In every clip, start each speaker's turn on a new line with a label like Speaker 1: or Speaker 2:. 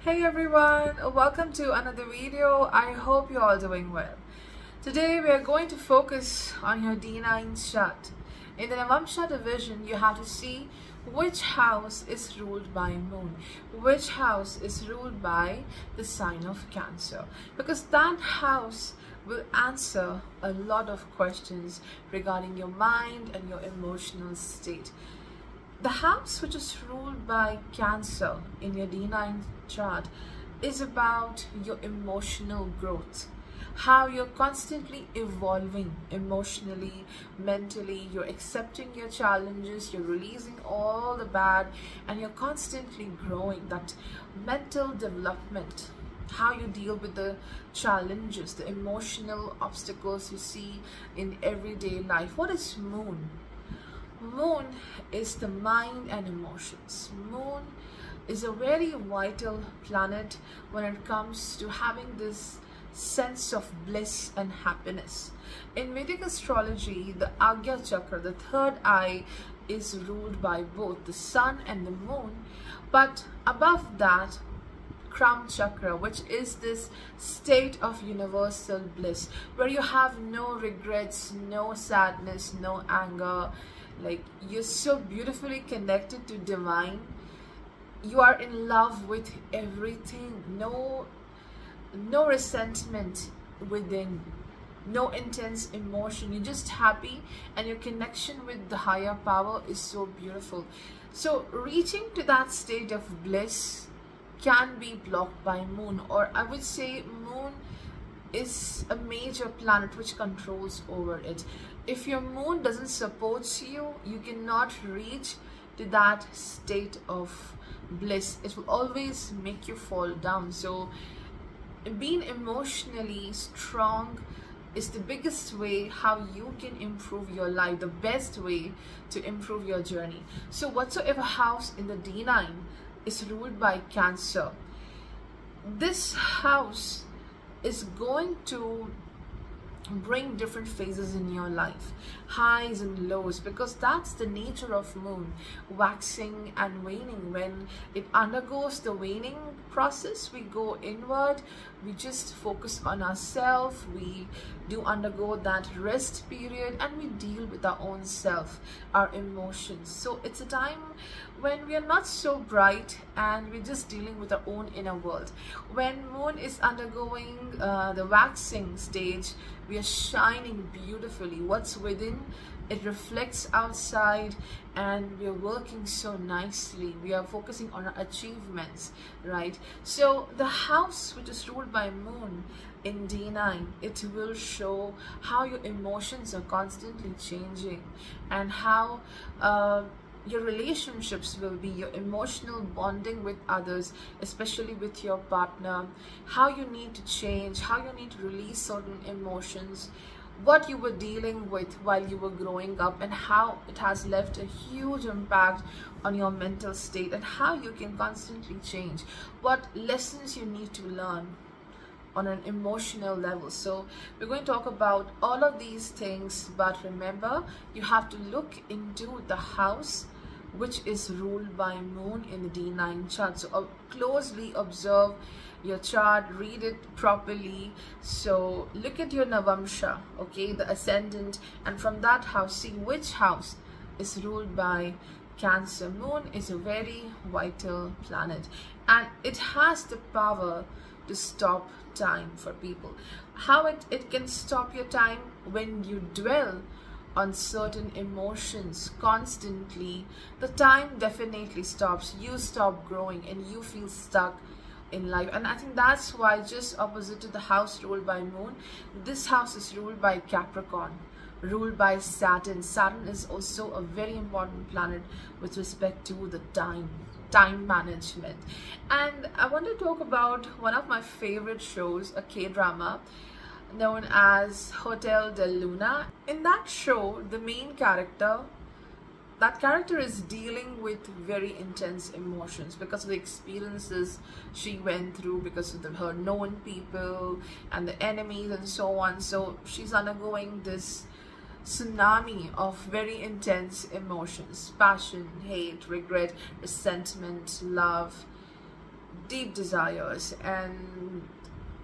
Speaker 1: Hey everyone, welcome to another video. I hope you're all doing well. Today we are going to focus on your D9 chart. In the Navamsha division, you have to see which house is ruled by moon, which house is ruled by the sign of Cancer, because that house will answer a lot of questions regarding your mind and your emotional state. The house which is ruled by Cancer in your D9 chart is about your emotional growth, how you're constantly evolving emotionally, mentally, you're accepting your challenges, you're releasing all the bad, and you're constantly growing. That mental development, how you deal with the challenges, the emotional obstacles you see in everyday life. What is moon? Moon is the mind and emotions. Moon is a very vital planet when it comes to having this sense of bliss and happiness. In Vedic astrology, the Agya Chakra, the third eye, is ruled by both the sun and the moon, but above that, Crown Chakra, which is this state of universal bliss where you have no regrets, no sadness, no anger. Like, you're so beautifully connected to divine. You are in love with everything. No resentment within, no intense emotion. You're just happy, and your connection with the higher power is so beautiful. So reaching to that state of bliss can be blocked by moon, or I would say moon is a major planet which controls over it. If your moon doesn't support you, you cannot reach to that state of bliss. It will always make you fall down. So being emotionally strong is the biggest way how you can improve your life, the best way to improve your journey. So whatsoever house in the D9 is ruled by Cancer, this house is going to bring different phases in your life, highs and lows, because that's the nature of moon, waxing and waning. When it undergoes the waning process, we go inward, we just focus on ourselves, we do undergo that rest period, and we deal with our own self, our emotions. So it's a time when we are not so bright and we're just dealing with our own inner world. When moon is undergoing the waxing stage, we are shining beautifully. What's within, it reflects outside, and we are working so nicely. We are focusing on our achievements, right? So the house which is ruled by moon in D9, it will show how your emotions are constantly changing, and how your relationships will be, your emotional bonding with others, especially with your partner, how you need to change, how you need to release certain emotions, what you were dealing with while you were growing up, and how it has left a huge impact on your mental state, and how you can constantly change, what lessons you need to learn on an emotional level. So we're going to talk about all of these things, but remember, you have to look into the house which is ruled by moon in the D9 chart. So closely observe your chart, read it properly. So look at your Navamsha, okay, the ascendant, and from that house see which house is ruled by Cancer. Moon is a very vital planet, and it has the power to stop time for people. How it can stop your time? When you dwell on certain emotions constantly, the time definitely stops. You stop growing and you feel stuck in life. And I think that's why, just opposite to the house ruled by moon, this house is ruled by Capricorn, ruled by Saturn. Saturn is also a very important planet with respect to the time management. And I want to talk about one of my favorite shows, a K-drama known as Hotel del Luna. In that show, the main character, that character is dealing with very intense emotions because of the experiences she went through, because of her known people and the enemies and so on. So she's undergoing this tsunami of very intense emotions: passion, hate, regret, resentment, love, deep desires, and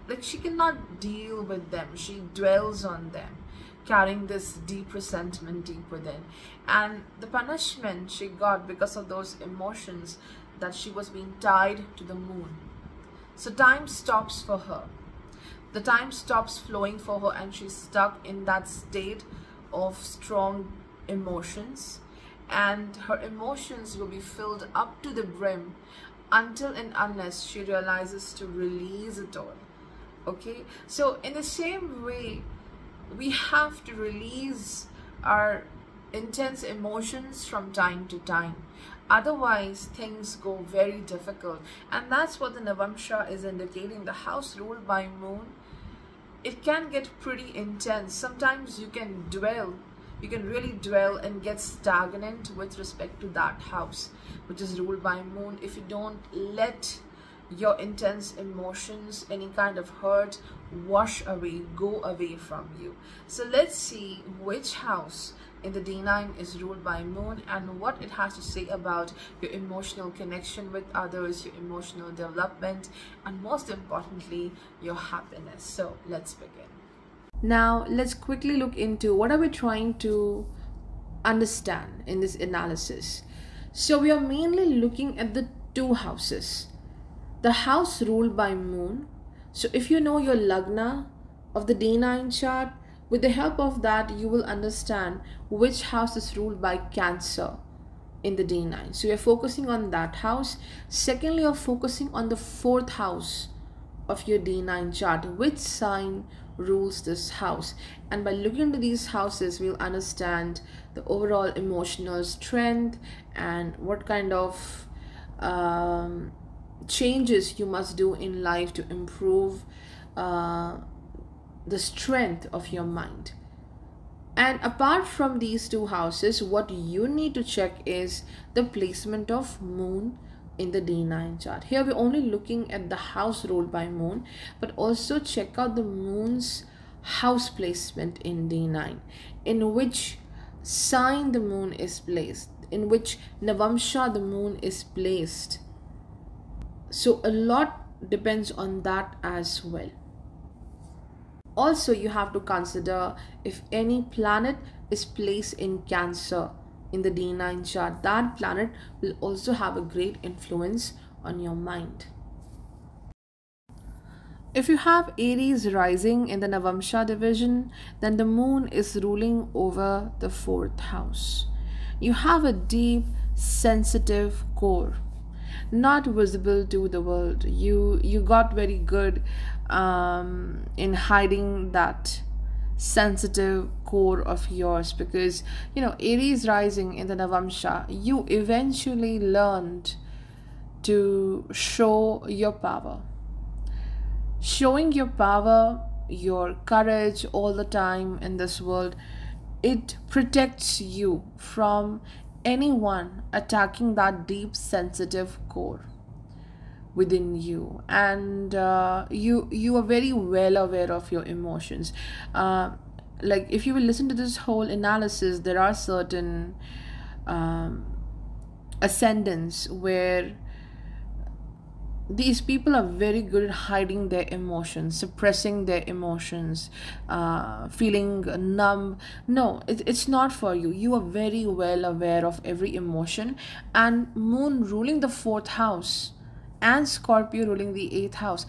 Speaker 1: like she cannot deal with them. She dwells on them, carrying this deep resentment deep within. And the punishment she got because of those emotions, that she was being tied to the moon. So time stops for her. The time stops flowing for her, and she's stuck in that state of strong emotions, and her emotions will be filled up to the brim until and unless she realizes to release it all. Okay, so in the same way, we have to release our intense emotions from time to time. Otherwise, things go very difficult. And that's what the Navamsha is indicating. The house ruled by moon, it can get pretty intense. Sometimes you can really dwell and get stagnant with respect to that house, which is ruled by moon, if you don't let your intense emotions, any kind of hurt, wash away, go away from you. So let's see which house in the D9 is ruled by moon, and what it has to say about your emotional connection with others, your emotional development, and most importantly, your happiness. So let's begin. Now let's quickly look into what are we trying to understand in this analysis. So we are mainly looking at the two houses. The house ruled by moon. So if you know your Lagna of the D9 chart, with the help of that you will understand which house is ruled by Cancer in the D9. So you're focusing on that house. Secondly, you're focusing on the fourth house of your D9 chart. Which sign rules this house? And by looking into these houses, we'll understand the overall emotional strength and what kind of changes you must do in life to improve the strength of your mind. And apart from these two houses, what you need to check is the placement of moon in the D9 chart. Here we're only looking at the house ruled by moon, but also check out the moon's house placement in D9, in which sign the moon is placed, in which Navamsha the moon is placed. So a lot depends on that as well. Also, you have to consider if any planet is placed in Cancer in the D9 chart. That planet will also have a great influence on your mind. If you have Aries rising in the Navamsha division, then the moon is ruling over the fourth house. You have a deep, sensitive core, not visible to the world. You got very good in hiding that sensitive core of yours, because you know, Aries rising in the Navamsha, you eventually learned to show your power. Showing your power, your courage all the time in this world, it protects you from anyone attacking that deep sensitive core within you. And you are very well aware of your emotions. Like if you will listen to this whole analysis, there are certain ascendants where these people are very good at hiding their emotions, suppressing their emotions, feeling numb. No, it's not for you. You are very well aware of every emotion. And moon ruling the fourth house and Scorpio ruling the eighth house,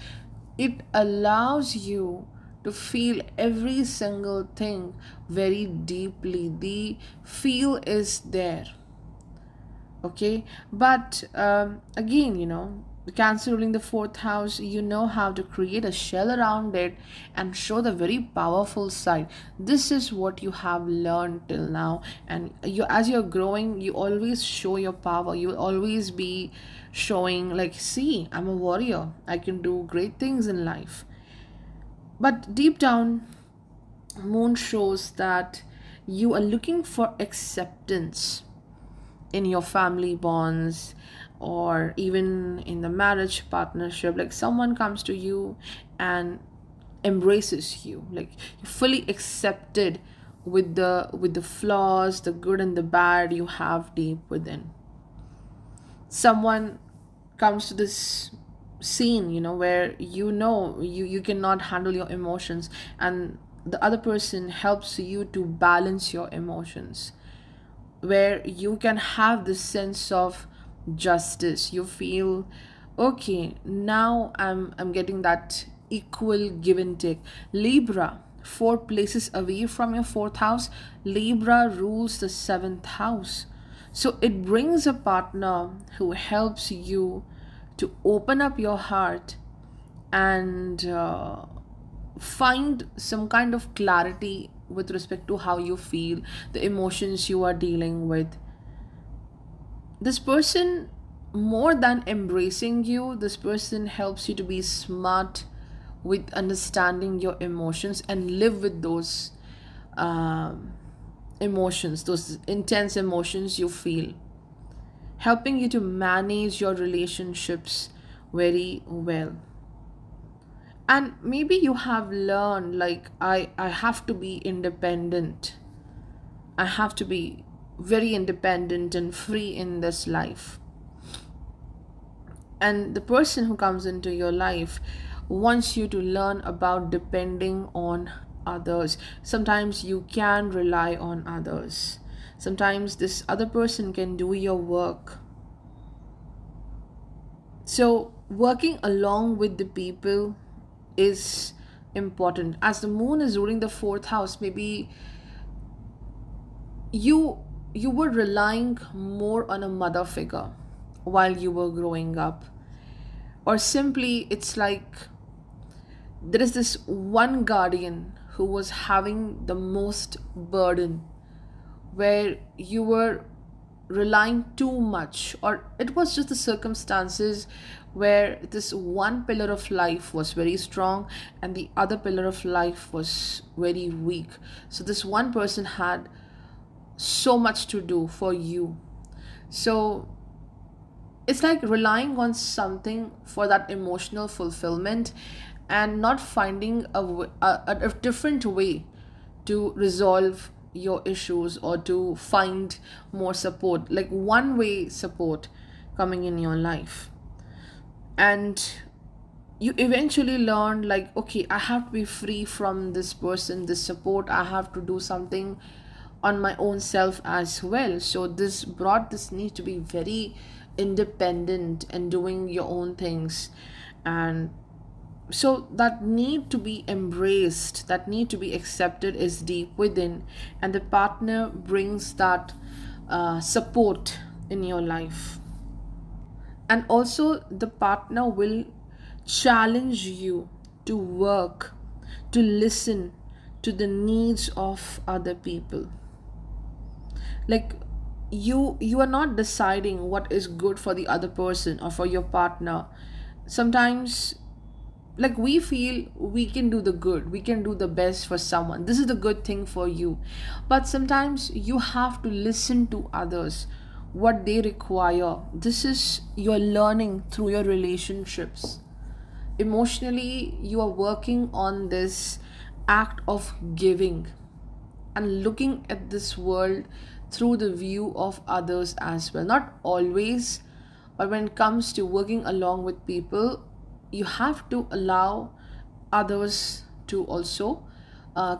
Speaker 1: it allows you to feel every single thing very deeply. The feel is there. Okay, but again, you know, the Cancer ruling the fourth house, you know how to create a shell around it and show the very powerful side. This is what you have learned till now, and you, as you're growing, you always show your power. You will always be showing like, see, I'm a warrior, I can do great things in life. But deep down, moon shows that you are looking for acceptance in your family bonds, or even in the marriage partnership. Like someone comes to you and embraces you, like you're fully accepted with the flaws, the good and the bad you have deep within. Someone comes to this scene, where you cannot handle your emotions, and the other person helps you to balance your emotions, where you can have this sense of justice. You feel, okay, now I'm getting that equal give and take. Libra, 4 places away from your fourth house. Libra rules the seventh house. So it brings a partner who helps you to open up your heart and find some kind of clarity with respect to how you feel, the emotions you are dealing with. This person, more than embracing you, this person helps you to be smart with understanding your emotions and live with those emotions, those intense emotions you feel, helping you to manage your relationships very well. And maybe you have learned, like, I have to be independent. I have to be very independent and free in this life. And the person who comes into your life wants you to learn about depending on others. Sometimes you can rely on others. Sometimes this other person can do your work. So working along with the people is important. As the moon is ruling the fourth house, maybe you were relying more on a mother figure while you were growing up, or simply it's like there is this one guardian who was having the most burden, where you were relying too much, or it was just the circumstances where this one pillar of life was very strong and the other pillar of life was very weak. So this one person had so much to do for you. So it's like relying on something for that emotional fulfillment and not finding a different way to resolve your issues or to find more support, like one way support coming in your life. And you eventually learn, like, okay, I have to be free from this person, this support. I have to do something on my own self as well. So this brought this need to be very independent and doing your own things. And so that need to be embraced, that need to be accepted is deep within, and the partner brings that support in your life. And also the partner will challenge you to work, to listen to the needs of other people. Like, you are not deciding what is good for the other person or for your partner. Sometimes, like, we feel we can do the good, we can do the best for someone, this is the good thing for you, but sometimes you have to listen to others, what they require. This is your learning through your relationships. Emotionally, you are working on this act of giving and looking at this world through the view of others as well. Not always, but when it comes to working along with people, you have to allow others to also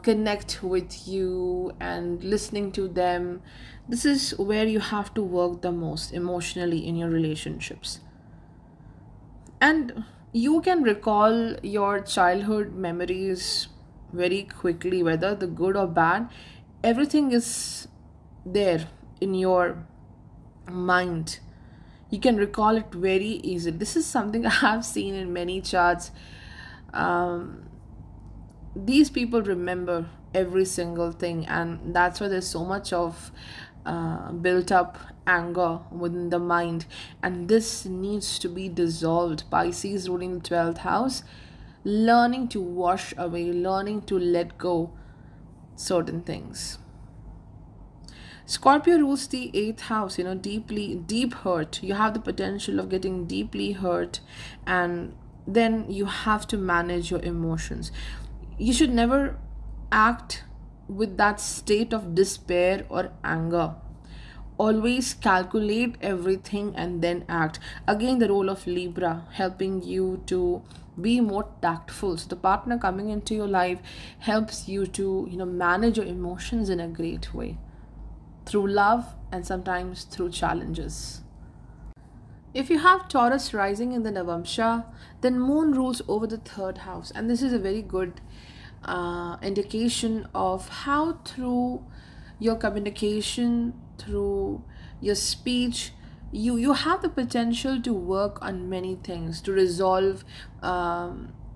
Speaker 1: connect with you and listening to them. This is where you have to work the most emotionally in your relationships. And you can recall your childhood memories very quickly, whether the good or bad. Everything is there in your mind. You can recall it very easily. This is something I have seen in many charts. These people remember every single thing, and that's why there's so much of built up anger within the mind, and this needs to be dissolved. Pisces ruling the 12th house, learning to wash away, learning to let go certain things. Scorpio rules the 8th house, deep hurt. You have the potential of getting deeply hurt, and then you have to manage your emotions. You should never act with that state of despair or anger. always calculate everything and then act. Again, the role of Libra, helping you to be more tactful. So the partner coming into your life helps you to, manage your emotions in a great way through love and sometimes through challenges. If you have Taurus rising in the Navamsha, then Moon rules over the third house, and this is a very good indication of how through your communication, through your speech, you have the potential to work on many things, to resolve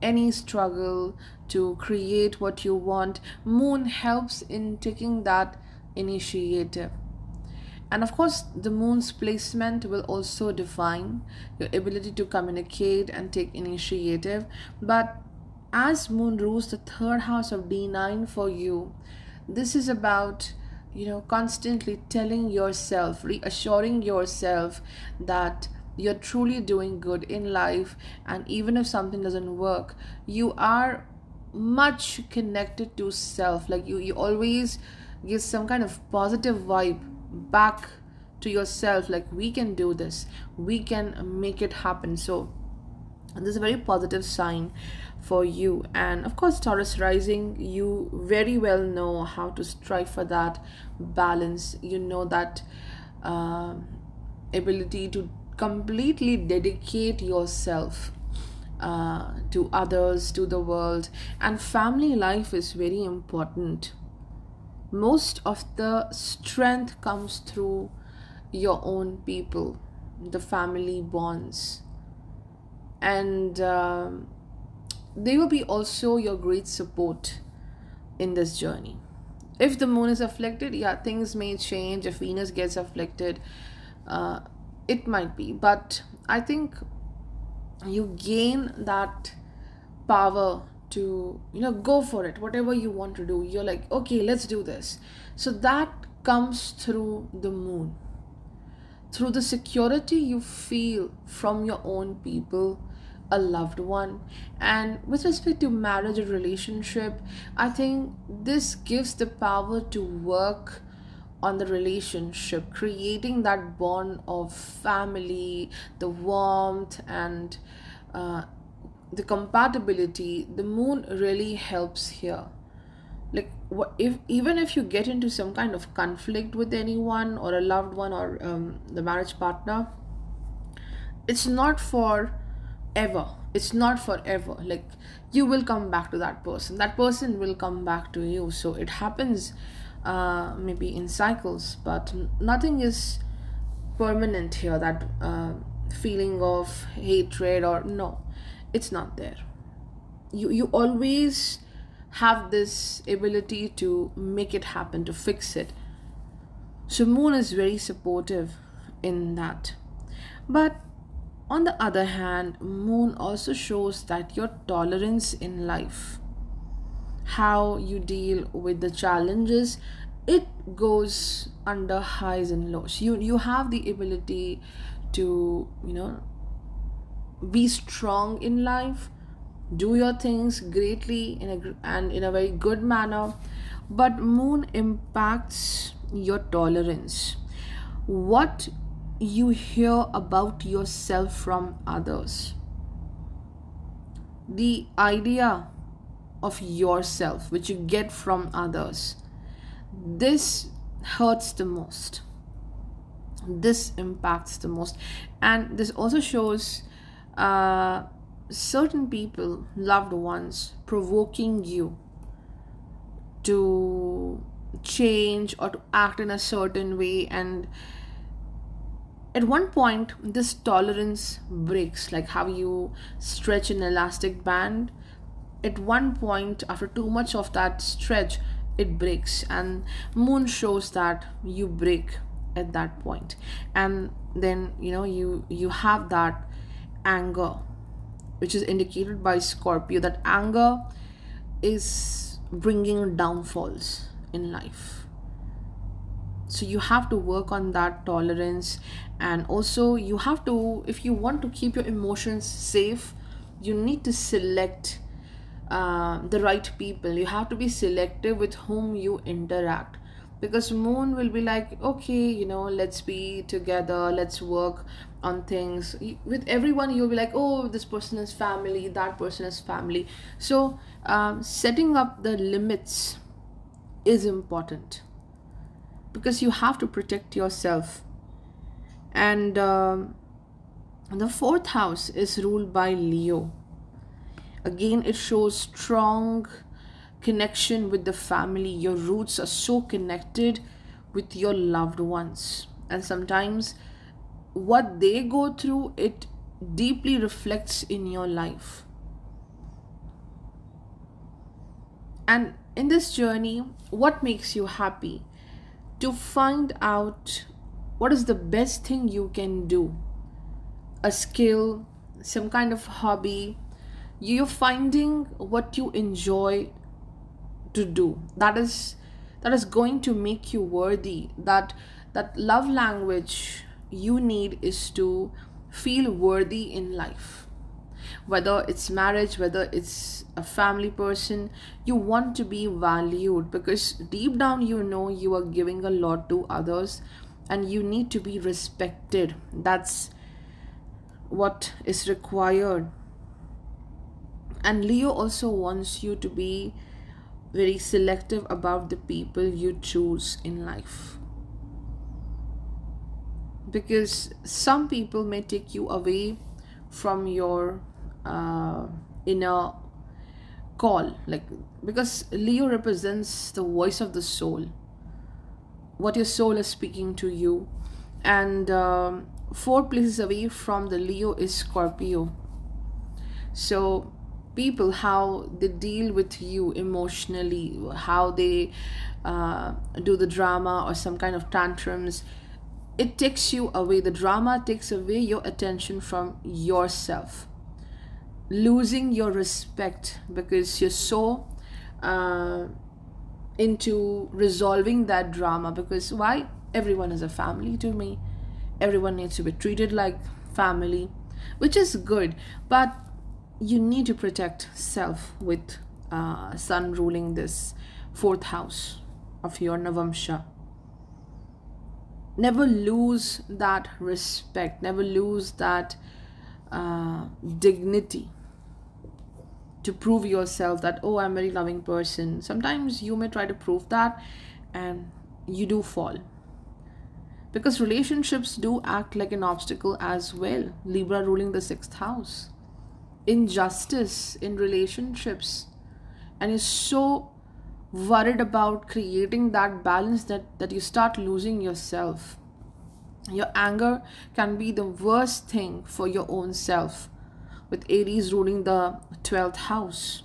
Speaker 1: any struggle, to create what you want. Moon helps in taking that initiative. And of course, the moon's placement will also define your ability to communicate and take initiative. But as moon rules the third house of D9 for you, this is about, constantly telling yourself, reassuring yourself that you're truly doing good in life. And even if something doesn't work, you are much connected to self. Like you always give some kind of positive vibe back to yourself, like we can do this, we can make it happen. So this is a very positive sign for you. And of course, Taurus rising, you very well know how to strive for that balance. You know that ability to completely dedicate yourself to others, to the world. And family life is very important. Most of the strength comes through your own people, the family bonds, and they will be also your great support in this journey. If the moon is afflicted, yeah, things may change. If Venus gets afflicted, it might be, but I think you gain that power to go for it. Whatever you want to do, you're like, okay, let's do this. So that comes through the moon, through the security you feel from your own people, a loved one. And with respect to marriage or relationship, I think this gives the power to work on the relationship, creating that bond of family, the warmth, and the compatibility. The moon really helps here. Like even if you get into some kind of conflict with anyone or a loved one or the marriage partner, it's not for ever. It's not forever. Like you will come back to that person will come back to you. So it happens maybe in cycles, but nothing is permanent here. That feeling of hatred, or no, it's not there. You always have this ability to make it happen, to fix it. So moon is very supportive in that. But on the other hand, moon also shows that your tolerance in life, how you deal with the challenges, it goes under highs and lows. You have the ability to be strong in life, do your things greatly in a very good manner. But moon impacts your tolerance, what you hear about yourself from others, the idea of yourself which you get from others. This hurts the most, this impacts the most. And this also shows certain people, loved ones, provoking you to change or to act in a certain way. And at one point this tolerance breaks, like how you stretch an elastic band. At one point, after too much of that stretch, it breaks, and moon shows that you break at that point. And then you have that anger, which is indicated by Scorpio. That anger is bringing downfalls in life. So you have to work on that tolerance. And also you have to, if you want to keep your emotions safe, you need to select the right people. You have to be selective with whom you interact. because moon will be like, okay, let's be together, let's work on things. With everyone you'll be like, oh, this person is family, that person is family. So setting up the limits is important, because you have to protect yourself. And the fourth house is ruled by Leo. Again, it shows strong connection with the family. Your roots are so connected with your loved ones, and sometimes what they go through, it deeply reflects in your life. And in this journey, what makes you happy? To find out what is the best thing you can do, a skill, some kind of hobby. You're finding what you enjoy to do. That is going to make you worthy. That love language you need is to feel worthy in life. Whether it's marriage, whether it's a family person, you want to be valued, because deep down you are giving a lot to others, and you need to be respected. That's what is required. And Leo also wants you to be very selective about the people you choose in life, because some people may take you away from your inner call, like, because Leo represents the voice of the soul, what your soul is speaking to you. And 4 places away from the Leo is Scorpio. So people, how they deal with you emotionally, how they do the drama or some kind of tantrums, it takes you away. The drama takes away your attention from yourself, losing your respect, because you're so into resolving that drama. Because why? Everyone is a family to me, everyone needs to be treated like family, which is good, but you need to protect self with sun ruling this 4th house of your Navamsha. Never lose that respect, never lose that dignity, to prove yourself that, oh, I'm a very loving person. Sometimes you may try to prove that and you do fall, because relationships do act like an obstacle as well. Libra ruling the 6th house, injustice in relationships, and you're so worried about creating that balance that you start losing yourself. Your anger can be the worst thing for your own self, with Aries ruling the 12th house.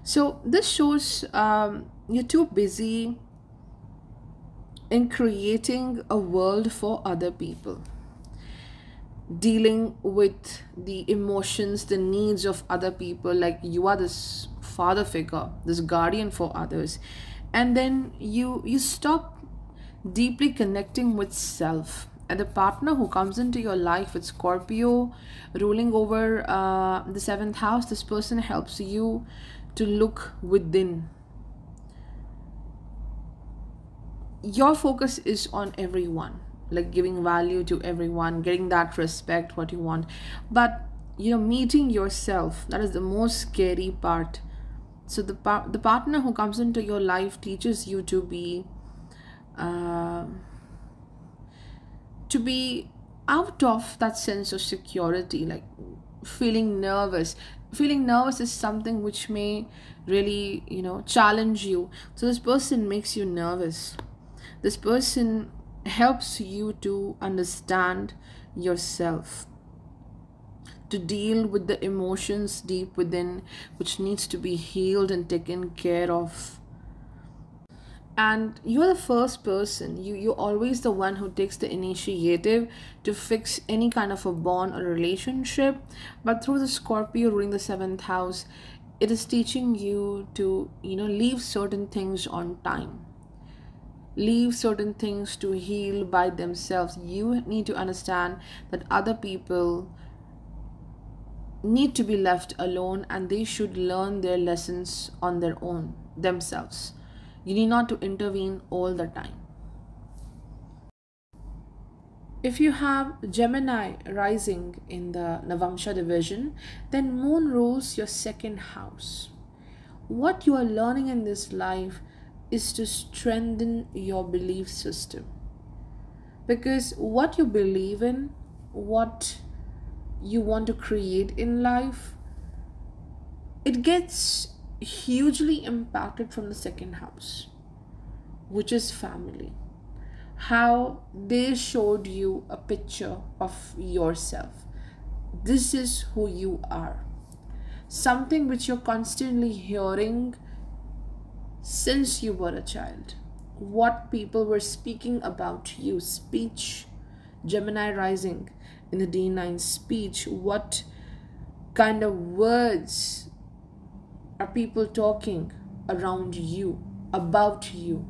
Speaker 1: So this shows you're too busy in creating a world for other people, dealing with the emotions, the needs of other people. Like, you are this father figure, this guardian for others, and then you stop deeply connecting with self. And the partner who comes into your life with Scorpio ruling over the 7th house, this person helps you to look within. Your focus is on everyone, like giving value to everyone, getting that respect, what you want. But meeting yourself, that is the most scary part. So the partner who comes into your life teaches you to be out of that sense of security, like feeling nervous. Feeling nervous is something which may really challenge you. So this person makes you nervous. This person helps you to understand yourself, to deal with the emotions deep within, which needs to be healed and taken care of. And you're the first person, you're always the one who takes the initiative to fix any kind of a bond or relationship. But through the Scorpio ruling the 7th house, it is teaching you to leave certain things on time, leave certain things to heal by themselves. You need to understand that other people need to be left alone, and they should learn their lessons on their own themselves. You need not to intervene all the time. If you have Gemini rising in the Navamsha division, then Moon rules your second house. What you are learning in this life is to strengthen your belief system. Because what you believe in, what you want to create in life, it gets hugely impacted from the second house, which is family. How they showed you a picture of yourself. This is who you are. Something which you're constantly hearing since you were a child. What people were speaking about you. Speech, Gemini rising in the D9 speech. What kind of words are people talking around you, about you?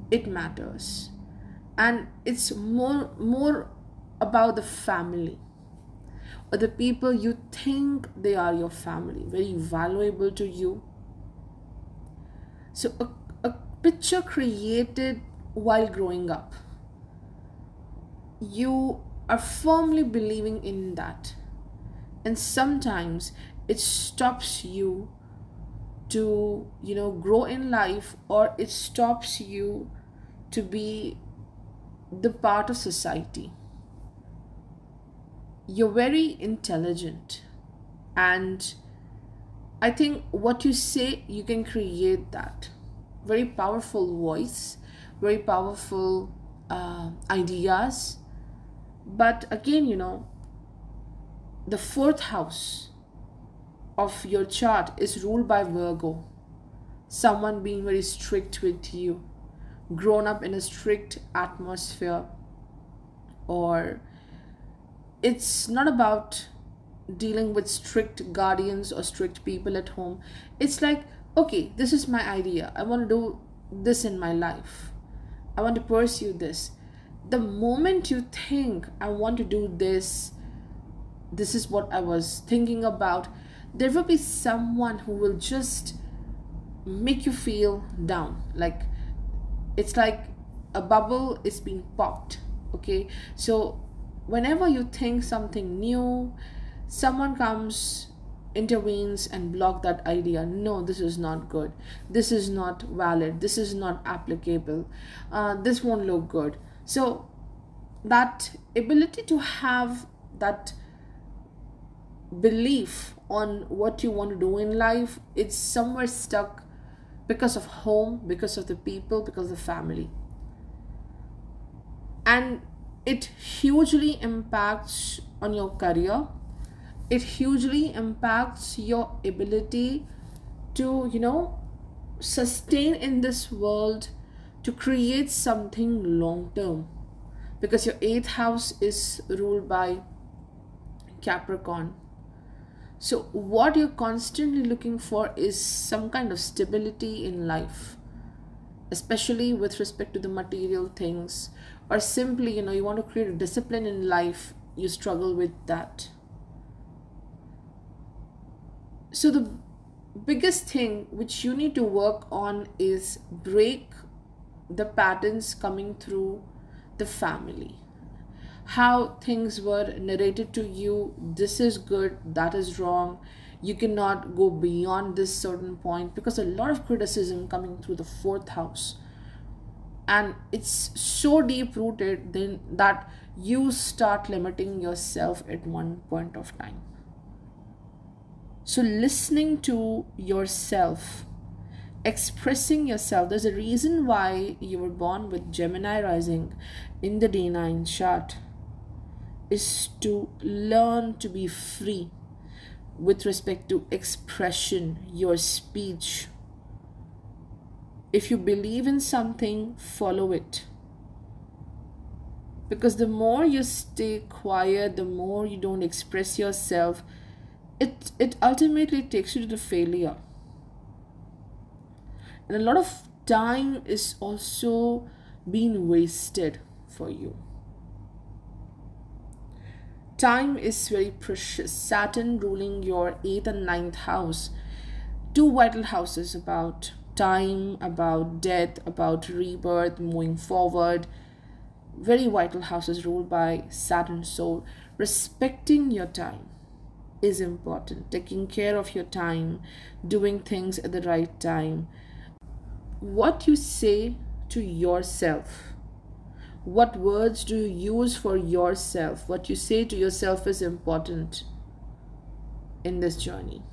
Speaker 1: It matters. And it's more about the family, or the people you think they are your family, very valuable to you. So a picture created while growing up, you are firmly believing in that, and sometimes it stops you to grow in life, or it stops you to be the part of society. You're very intelligent, and I think what you say, you can create that. Very powerful voice, very powerful ideas. But again, the fourth house of your chart is ruled by Virgo. Someone being very strict with you, grown up in a strict atmosphere, or it's not about dealing with strict guardians or strict people at home. It's like, okay, this is my idea. I want to do this in my life. I want to pursue this. The moment you think, I want to do this, this is what I was thinking about, there will be someone who will just make you feel down. Like, it's like a bubble is being popped. Okay, so whenever you think something new, someone comes, intervenes and block that idea. No, this is not good, this is not valid, this is not applicable, this won't look good. So that ability to have that belief on what you want to do in life, it's somewhere stuck because of home, because of the people, because of the family. And it hugely impacts on your career. It hugely impacts your ability to sustain in this world, to create something long term, because your 8th house is ruled by Capricorn. So what you're constantly looking for is some kind of stability in life, especially with respect to the material things, or simply you want to create a discipline in life. You struggle with that. So the biggest thing which you need to work on is break the patterns coming through the family. How things were narrated to you, this is good, that is wrong, you cannot go beyond this certain point, because a lot of criticism coming through the 4th house, and it's so deep rooted then that you start limiting yourself at one point of time. So listening to yourself, expressing yourself. There's a reason why you were born with Gemini rising in the D9 chart, is to learn to be free with respect to expression, your speech. If you believe in something, follow it. Because the more you stay quiet, the more you don't express yourself, it ultimately takes you to the failure. And a lot of time is also being wasted for you. Time is very precious. Saturn ruling your 8th and 9th house, 2 vital houses about time, about death, about rebirth, moving forward. Very vital house is ruled by Saturn. So respecting your time is important. Taking care of your time, doing things at the right time. What you say to yourself, what words do you use for yourself, what you say to yourself is important in this journey.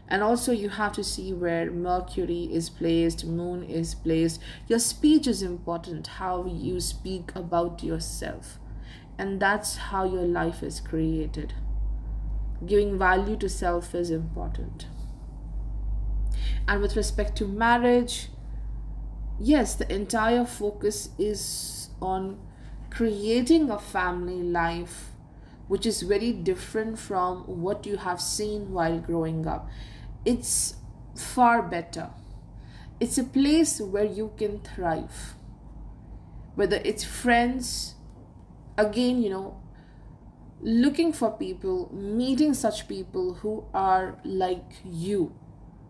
Speaker 1: And also you have to see where Mercury is placed, Moon is placed. Your speech is important, how you speak about yourself. And that's how your life is created. Giving value to self is important. And with respect to marriage, yes, the entire focus is on creating a family life which is very different from what you have seen while growing up. It's far better. It's a place where you can thrive. Whether it's friends, again, looking for people, meeting such people who are like you.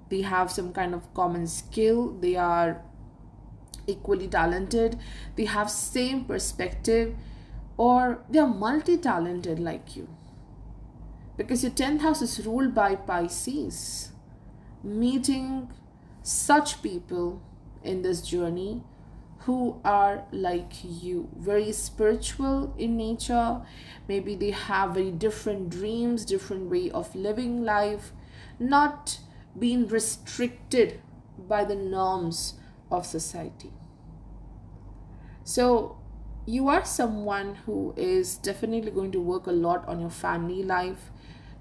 Speaker 1: They have some kind of common skill. They are equally talented. They have same perspective, or they are multi-talented like you. Because your 10th house is ruled by Pisces. Meeting such people in this journey who are like you, very spiritual in nature. Maybe they have very different dreams, different way of living life, not being restricted by the norms of society. So you are someone who is definitely going to work a lot on your family life,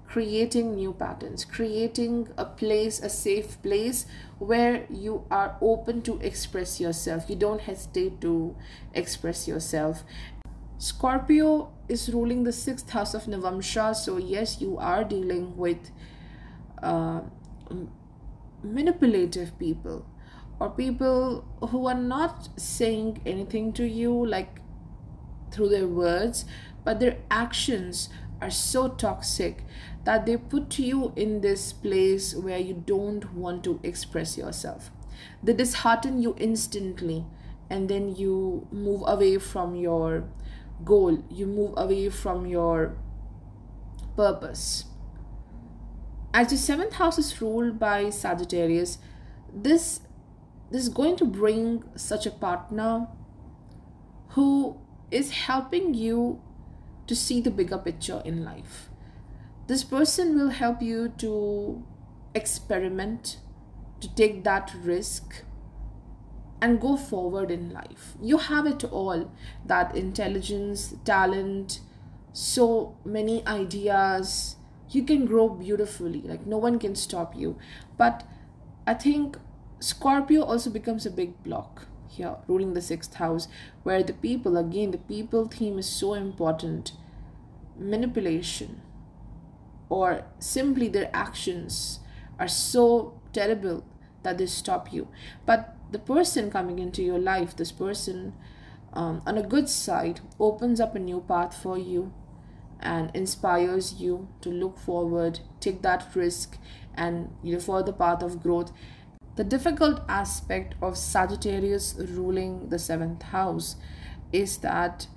Speaker 1: creating new patterns, creating a place, a safe place where you are open to express yourself. You don't hesitate to express yourself. Scorpio is ruling the 6th house of Navamsha. So yes, you are dealing with manipulative people, or people who are not saying anything to you like through their words, but their actions are so toxic that they put you in this place where you don't want to express yourself. They dishearten you instantly, and then you move away from your goal, you move away from your purpose. As your 7th house is ruled by Sagittarius, this is going to bring such a partner who is helping you to see the bigger picture in life. This person will help you to experiment, to take that risk and go forward in life. You have it all, that intelligence, talent, so many ideas. You can grow beautifully, like no one can stop you. But I think Scorpio also becomes a big block here, ruling the 6th house, where the people, again, the people theme is so important. Manipulation, or simply their actions are so terrible that they stop you. But the person coming into your life, this person on a good side, opens up a new path for you and inspires you to look forward, take that risk, and follow the path of growth. The difficult aspect of Sagittarius ruling the 7th house is that,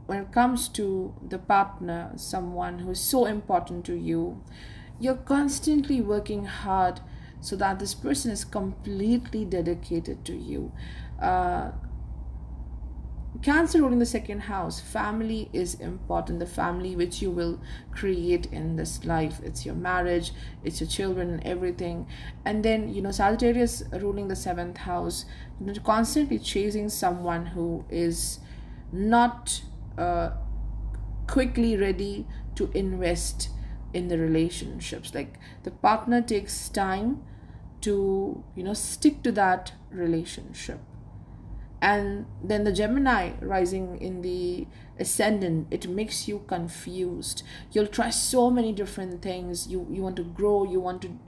Speaker 1: when it comes to the partner, someone who is so important to you, you're constantly working hard so that this person is completely dedicated to you. Cancer ruling the 2nd house, family is important. The family which you will create in this life, it's your marriage, it's your children and everything. And then Sagittarius ruling the 7th house, constantly chasing someone who is not quickly ready to invest in the relationships. Like the partner takes time to stick to that relationship. And then the Gemini rising in the ascendant, it makes you confused. You'll try so many different things. You want to grow, you want to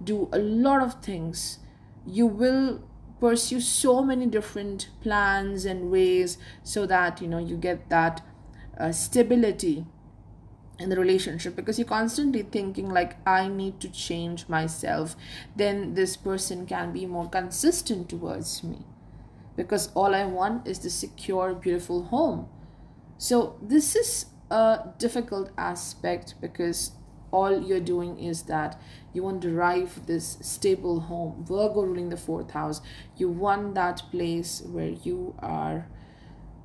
Speaker 1: do a lot of things. You will pursue so many different plans and ways so that you get that stability in the relationship, because you're constantly thinking like, I need to change myself, then this person can be more consistent towards me, because all I want is the secure, beautiful home. So this is a difficult aspect, because all you're doing is that you want to derive this stable home. Virgo ruling the fourth house, you want that place where you are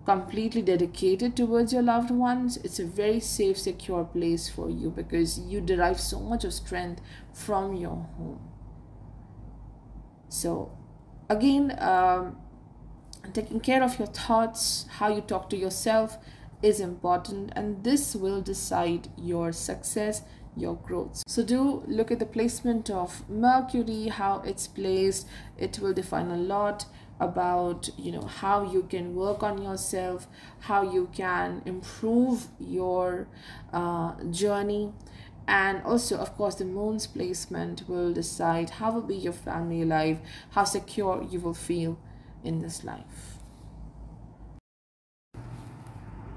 Speaker 1: completely dedicated towards your loved ones. It's a very safe, secure place for you, because you derive so much of strength from your home. So again, taking care of your thoughts, how you talk to yourself is important, and this will decide your success, your growth. So do look at the placement of Mercury, how it's placed. It will define a lot about, you know, how you can work on yourself, how you can improve your journey. And also, of course, the moon's placement will decide how will be your family life, how secure you will feel in this life.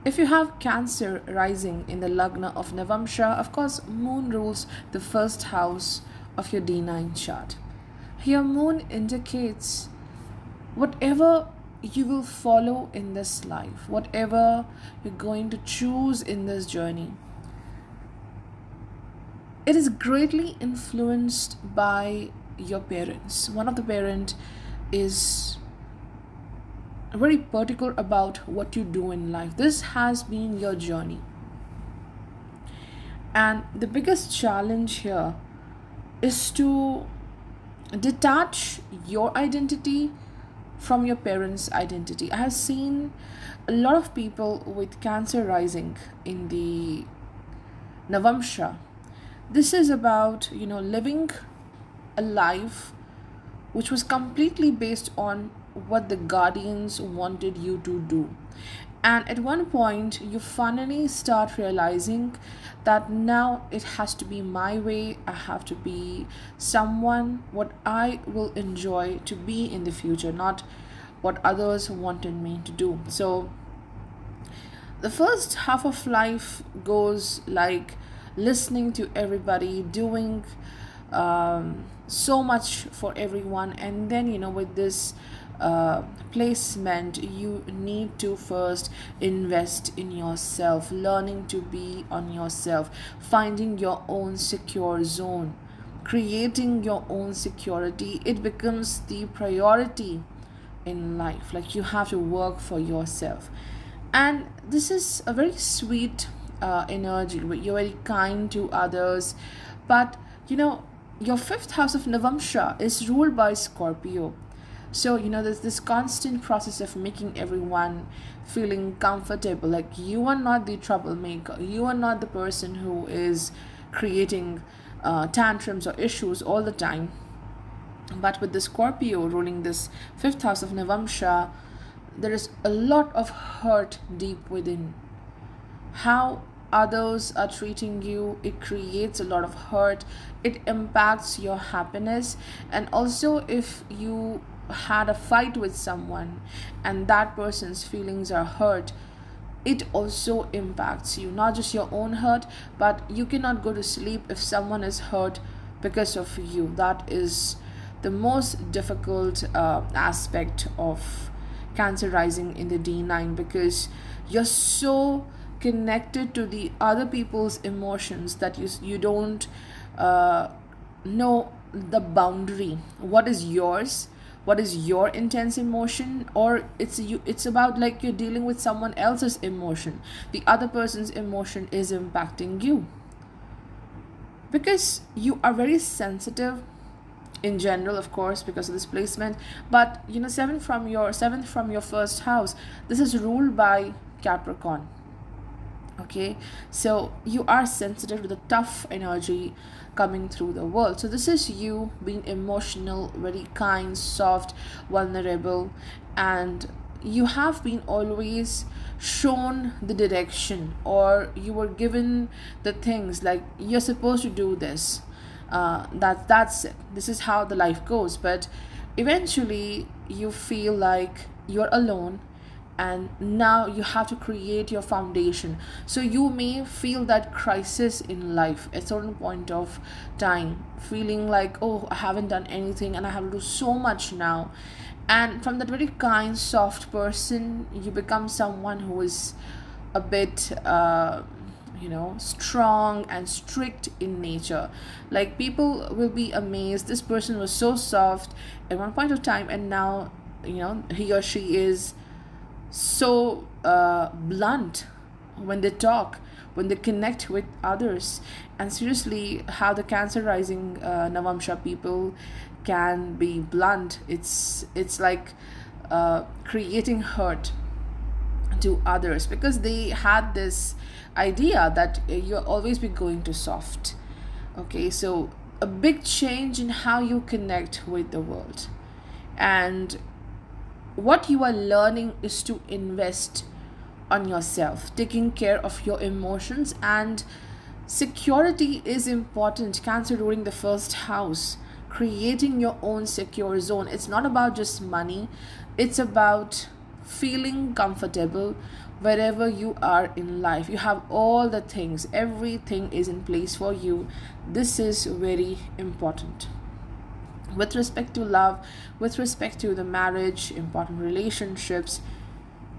Speaker 1: If you have Cancer rising in the Lagna of Navamsha, of course, moon rules the first house of your D9 chart. Here, moon indicates whatever you will follow in this life, whatever you're going to choose in this journey, it is greatly influenced by your parents. One of the parent is very particular about what you do in life. This has been your journey, and the biggest challenge here is to detach your identity from your parents' identity. I have seen a lot of people with Cancer rising in the Navamsha. This is about, you know, living a life which was completely based on what the guardians wanted you to do. And at one point, you finally start realizing that now it has to be my way. I have to be someone what I will enjoy to be in the future, not what others wanted me to do. So the first half of life goes like listening to everybody, doing so much for everyone, and then, you know, with this placement, you need to first invest in yourself, learning to be on yourself, finding your own secure zone, creating your own security. It becomes the priority in life. Like, you have to work for yourself, and this is a very sweet energy. You're very kind to others, but you know, your fifth house of Navamsha is ruled by Scorpio. So, you know, there's this constant process of making everyone feeling comfortable. Like, you are not the troublemaker. You are not the person who is creating tantrums or issues all the time. But with the Scorpio ruling this fifth house of Navamsha, there is a lot of hurt deep within. How others are treating you, it creates a lot of hurt. It impacts your happiness. And also, if you had a fight with someone and that person's feelings are hurt, it also impacts you. Not just your own hurt, but you cannot go to sleep if someone is hurt because of you. That is the most difficult aspect of Cancer rising in the D9, because you're so connected to the other people's emotions that you don't know the boundary. What is yours? What is your intense emotion? Or it's about like you're dealing with someone else's emotion. The other person's emotion is impacting you, because you are very sensitive in general, of course, because of this placement. But you know, seventh from your first house, this is ruled by Capricorn. Okay, so you are sensitive to the tough energy coming through the world. So this is you being emotional, very kind, soft, vulnerable, and you have been always shown the direction, or you were given the things like you're supposed to do this. That's it. This is how the life goes. But eventually you feel like you're alone, and now you have to create your foundation. So you may feel that crisis in life at a certain point of time, feeling like, oh, I haven't done anything and I have to do so much now. And from that very kind, soft person, you become someone who is a bit strong and strict in nature. Like, people will be amazed, this person was so soft at one point of time, and now he or she is so blunt when they talk, when they connect with others. And seriously, how the Cancer rising Navamsha people can be blunt, it's like creating hurt to others, because they had this idea that you'll always be going to soft. Okay, so a big change in how you connect with the world. And what you are learning is to invest on yourself, taking care of your emotions, and security is important. Cancer ruling the first house, creating your own secure zone. It's not about just money, it's about feeling comfortable wherever you are in life. You have all the things, everything is in place for you. This is very important. With respect to love, with respect to the marriage, important relationships,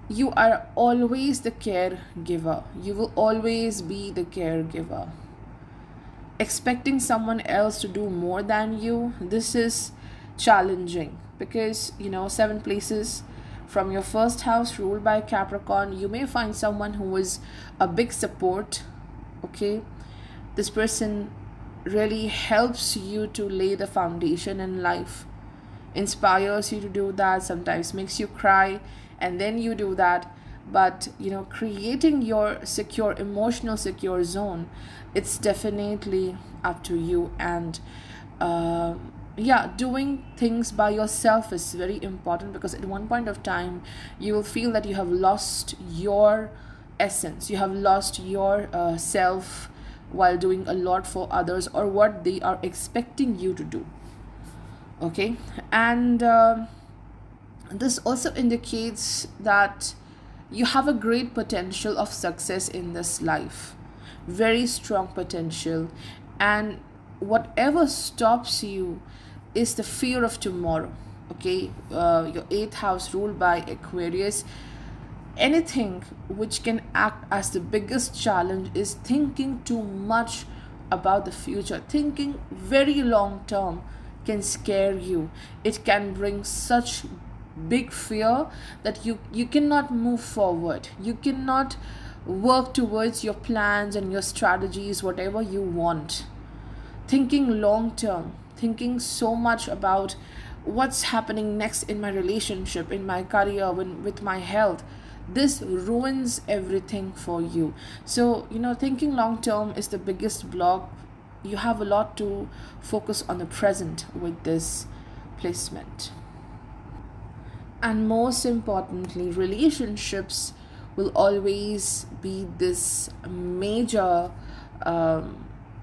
Speaker 1: you are always the caregiver. You will always be the caregiver. Expecting someone else to do more than you, this is challenging, because 7 places from your first house ruled by Capricorn, you may find someone who is a big support. Okay, this person really helps you to lay the foundation in life, inspires you to do that, sometimes makes you cry, and then you do that. But creating your secure, emotional secure zone, it's definitely up to you. And doing things by yourself is very important, because at one point of time you will feel that you have lost your essence, you have lost your self while doing a lot for others, or what they are expecting you to do. Okay, and this also indicates that you have a great potential of success in this life, very strong potential. And whatever stops you is the fear of tomorrow. Okay, your 8th house ruled by Aquarius, anything which can act as the biggest challenge is thinking too much about the future. Thinking very long term can scare you. It can bring such big fear that you cannot move forward, you cannot work towards your plans and your strategies, whatever you want. Thinking long term, thinking so much about what's happening next in my relationship, in my career, with my health, this ruins everything for you. So thinking long term is the biggest block. You have a lot to focus on the present with this placement. And most importantly, relationships will always be this major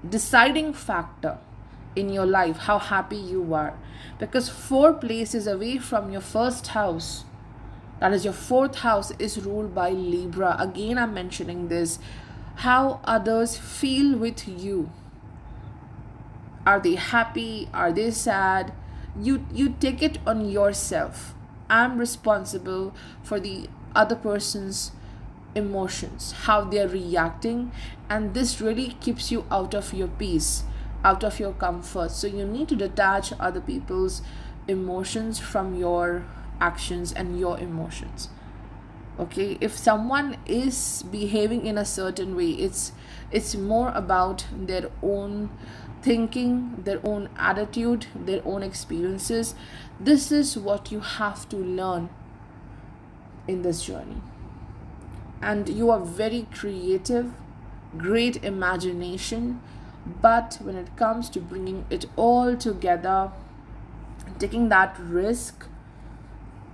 Speaker 1: deciding factor in your life, how happy you are. Because 4 places away from your first house, that is your 4th house, is ruled by Libra. Again, I'm mentioning this, how others feel with you. Are they happy? Are they sad? You take it on yourself. I'm responsible for the other person's emotions, how they're reacting, and this really keeps you out of your peace, out of your comfort. So you need to detach other people's emotions from your actions and your emotions. Okay, if someone is behaving in a certain way, it's more about their own thinking, their own attitude, their own experiences. This is what you have to learn in this journey. And you are very creative, great imagination, but when it comes to bringing it all together, taking that risk,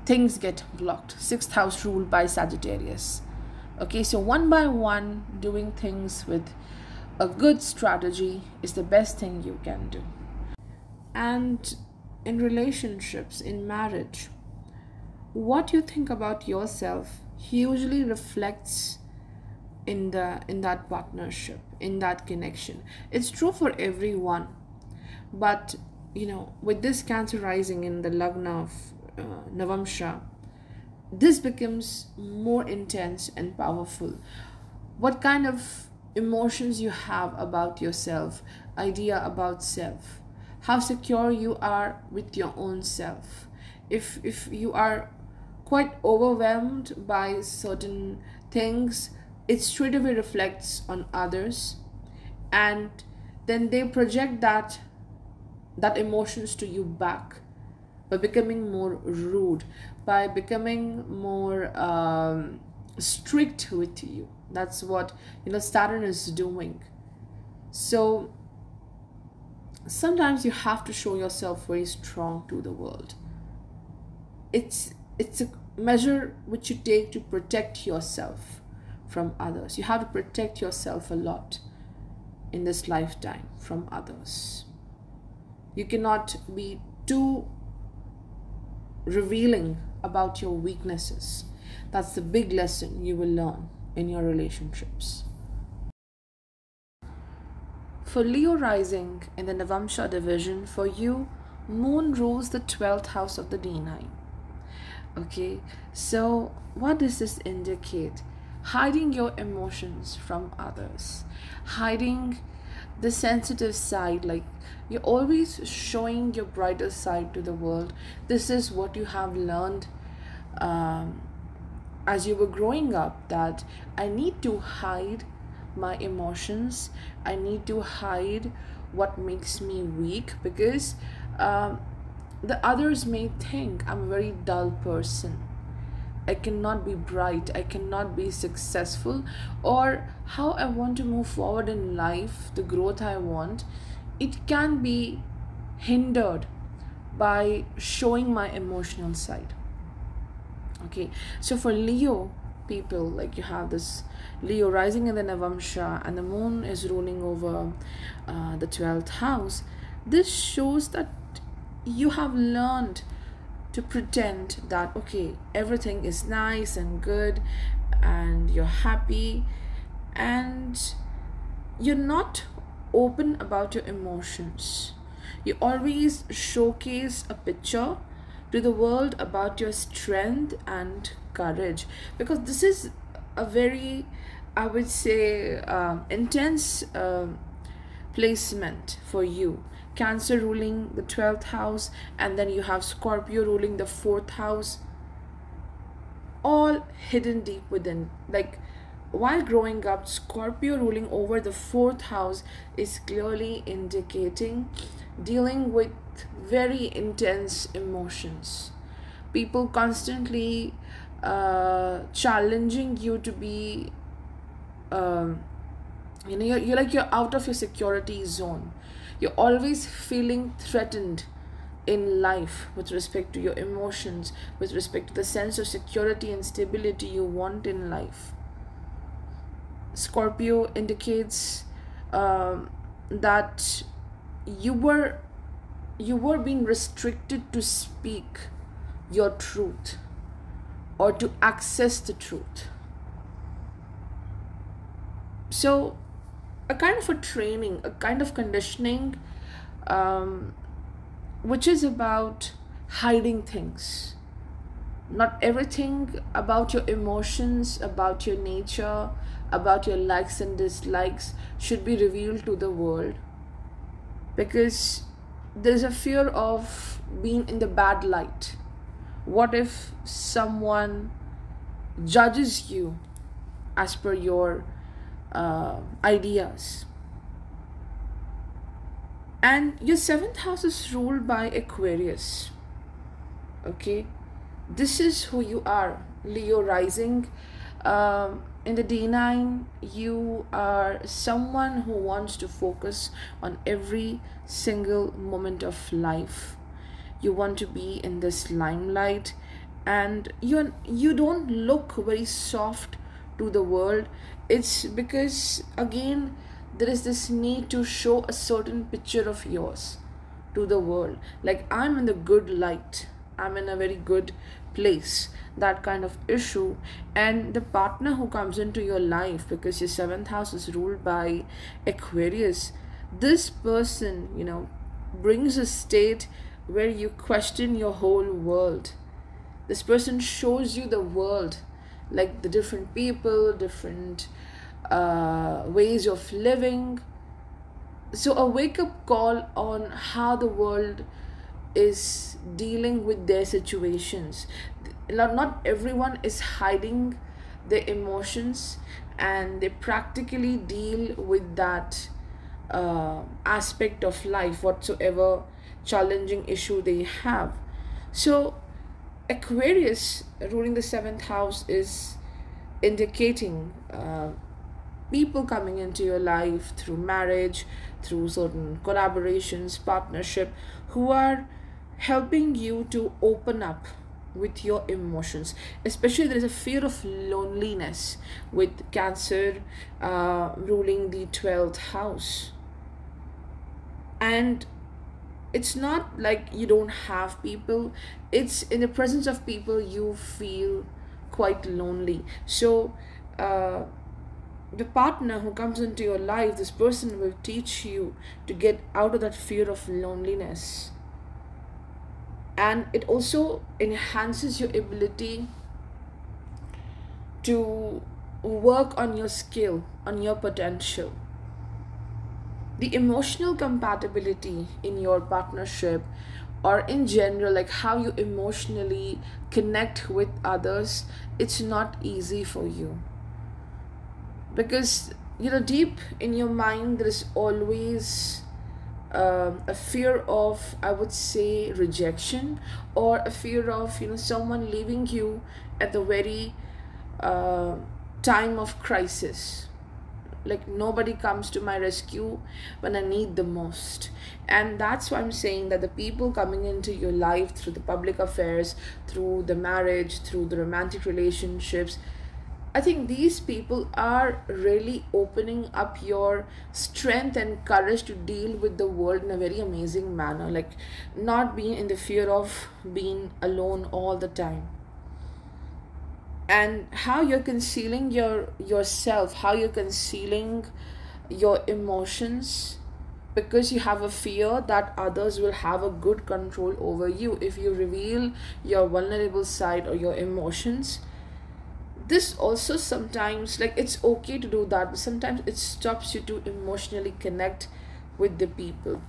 Speaker 1: things get blocked. 6th house ruled by Sagittarius. Okay, so one by one, doing things with a good strategy is the best thing you can do. And in relationships, in marriage, what you think about yourself hugely reflects in that partnership, in that connection. It's true for everyone, but with this Cancer rising in the Lagna of Navamsha, this becomes more intense and powerful. What kind of emotions you have about yourself, idea about self, how secure you are with your own self. If you are quite overwhelmed by certain things, it straight away reflects on others, and then they project that emotions to you back by becoming more rude, by becoming more strict with you. That's what Saturn is doing. So sometimes you have to show yourself very strong to the world. It's a measure which you take to protect yourself from others. You have to protect yourself a lot in this lifetime from others. You cannot be too revealing about your weaknesses. That's the big lesson you will learn in your relationships. For Leo rising in the Navamsha division, for you, Moon rules the 12th house of the D9. Okay, so what does this indicate? Hiding your emotions from others, hiding the sensitive side, like you're always showing your brighter side to the world. This is what you have learned as you were growing up, that I need to hide my emotions, I need to hide what makes me weak, because the others may think I'm a very dull person, I cannot be bright, I cannot be successful, or how I want to move forward in life, the growth I want, it can be hindered by showing my emotional side. Okay, so for Leo people, like you have this Leo rising in the Navamsha and the moon is ruling over the 12th house. This shows that you have learned to pretend that okay, everything is nice and good and you're happy, and you're not open about your emotions. You always showcase a picture to the world about your strength and courage, because this is a very, I would say, intense placement for you. Cancer ruling the 12th house, and then you have Scorpio ruling the 4th house, all hidden deep within. Like while growing up, Scorpio ruling over the 4th house is clearly indicating dealing with very intense emotions. People constantly challenging you to be you're out of your security zone. You're always feeling threatened in life with respect to your emotions, with respect to the sense of security and stability you want in life. Scorpio indicates that you were being restricted to speak your truth or to access the truth. So a kind of a training, a kind of conditioning, which is about hiding things. Not everything about your emotions, about your nature, about your likes and dislikes should be revealed to the world, because there's a fear of being in the bad light. What if someone judges you as per your ideas? And your 7th house is ruled by Aquarius. Okay, this is who you are, Leo rising. In the D9, you are someone who wants to focus on every single moment of life. You want to be in this limelight, and you don't look very soft to the world. It's because again there is this need to show a certain picture of yours to the world, like I'm in the good light, I'm in a very good place, that kind of issue. And the partner who comes into your life, because your seventh house is ruled by Aquarius, this person, brings a state where you question your whole world. This person shows you the world, like the different people, different ways of living. So a wake-up call on how the world is dealing with their situations. Not everyone is hiding their emotions, and they practically deal with that aspect of life, whatsoever challenging issue they have. So Aquarius ruling the seventh house is indicating people coming into your life through marriage, through certain collaborations, partnership, who are helping you to open up with your emotions. Especially there is a fear of loneliness with Cancer ruling the 12th house. And it's not like you don't have people, it's in the presence of people you feel quite lonely. So the partner who comes into your life, this person will teach you to get out of that fear of loneliness. And it also enhances your ability to work on your skill, on your potential. The emotional compatibility in your partnership, or in general, like how you emotionally connect with others, it's not easy for you. Because deep in your mind there is always a fear of, I would say, rejection, or a fear of someone leaving you at the very time of crisis. Like nobody comes to my rescue when I need the most. And that's why I'm saying that the people coming into your life through the public affairs, through the marriage, through the romantic relationships, I think these people are really opening up your strength and courage to deal with the world in a very amazing manner. Like not being in the fear of being alone all the time. And how you're concealing yourself, how you're concealing your emotions, because you have a fear that others will have a good control over you if you reveal your vulnerable side or your emotions. This also sometimes, like, it's okay to do that, but sometimes it stops you to emotionally connect with the people.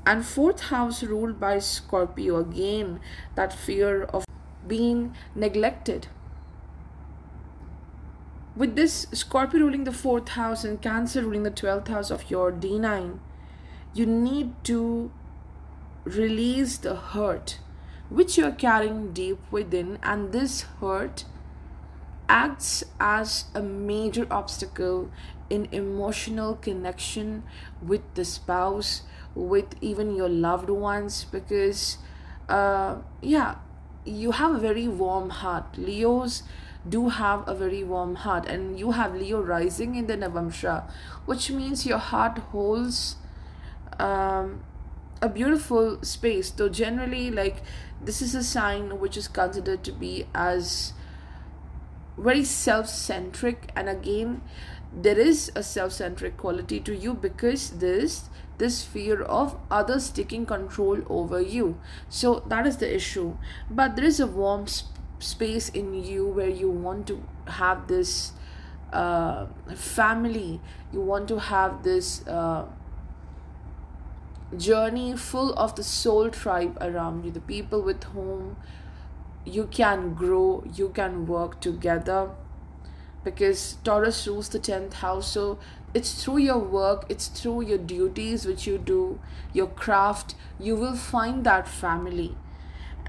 Speaker 1: And fourth house ruled by Scorpio, again that fear of being neglected. With this Scorpio ruling the fourth house and Cancer ruling the 12th house of your D9, you need to release the hurt which you are carrying deep within, and this hurt acts as a major obstacle in emotional connection with the spouse, with even your loved ones, because you have a very warm heart. Leos do have a very warm heart, and you have Leo rising in the Navamsha, which means your heart holds a beautiful space. Though generally, like, this is a sign which is considered to be as very self-centric, and again there is a self-centric quality to you because this fear of others taking control over you. So that is the issue. But there is a warm space in you where you want to have this family, you want to have this journey full of the soul tribe around you, the people with whom you can grow, you can work together, because Taurus rules the 10th house. So it's through your work, it's through your duties which you do, your craft, you will find that family.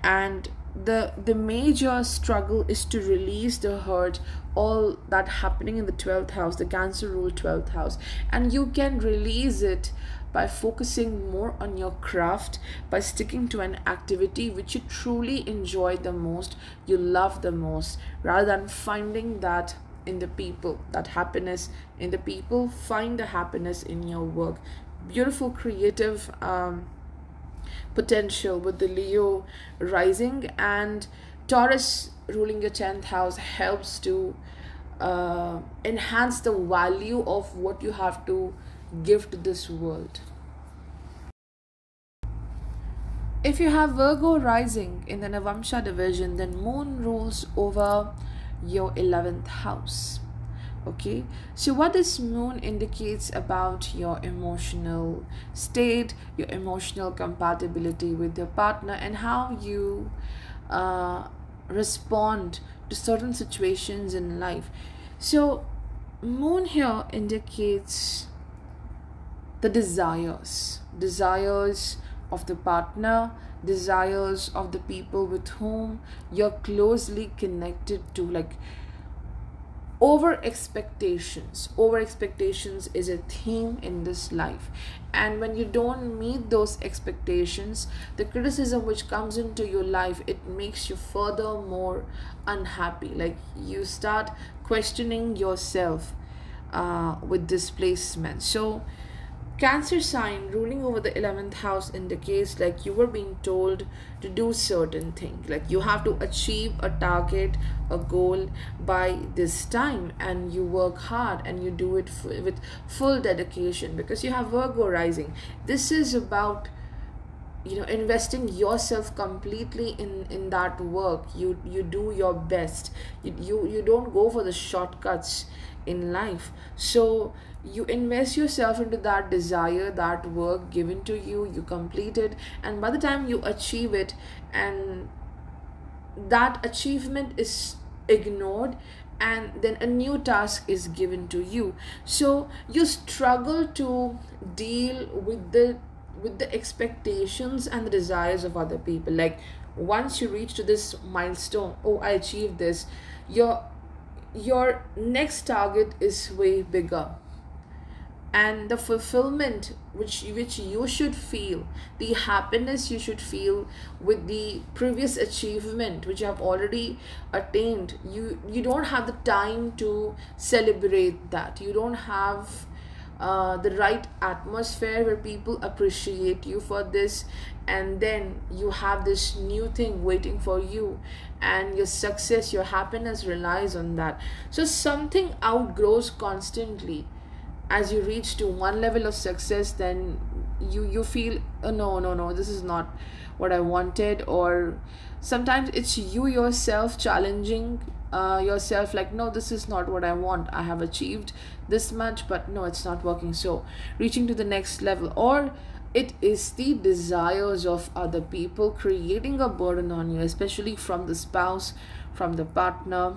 Speaker 1: And the major struggle is to release the hurt, all that happening in the 12th house, the Cancer rule 12th house, and you can release it by focusing more on your craft, by sticking to an activity which you truly enjoy the most, you love the most, rather than finding that in the people, that happiness in the people. Find the happiness in your work. Beautiful creative potential with the Leo rising, and Taurus ruling your 10th house helps to enhance the value of what you have to give to this world. If you have Virgo rising in the Navamsha division, then Moon rules over your 11th house. Okay, so what this moon indicates about your emotional state, your emotional compatibility with your partner, and how you respond to certain situations in life. So moon here indicates the desires of the partner, desires of the people with whom you're closely connected to. Like, over expectations is a theme in this life, and when you don't meet those expectations, the criticism which comes into your life, it makes you further more unhappy. Like, you start questioning yourself with displacement. So Cancer sign ruling over the 11th house indicates like you were being told to do certain things, like you have to achieve a target, a goal by this time, and you work hard and you do it with full dedication because you have Virgo rising. This is about, you know, investing yourself completely in that work. You do your best. You don't go for the shortcuts in life. So you invest yourself into that desire, that work given to you, you complete it, and by the time you achieve it and that achievement is ignored, and then a new task is given to you, so you struggle to deal with the expectations and the desires of other people. Like, once you reach to this milestone, oh, I achieved this, your next target is way bigger, and the fulfillment which you should feel, the happiness you should feel with the previous achievement which you have already attained, you don't have the time to celebrate that. You don't have the right atmosphere where people appreciate you for this, and then you have this new thing waiting for you, and your success, your happiness relies on that. So something outgrows constantly. As you reach to one level of success, then you feel, oh, no, this is not what I wanted. Or sometimes it's you yourself challenging yourself, like, no, this is not what I want. I have achieved this much, but no, it's not working. So reaching to the next level, or it is the desires of other people creating a burden on you, especially from the spouse, from the partner.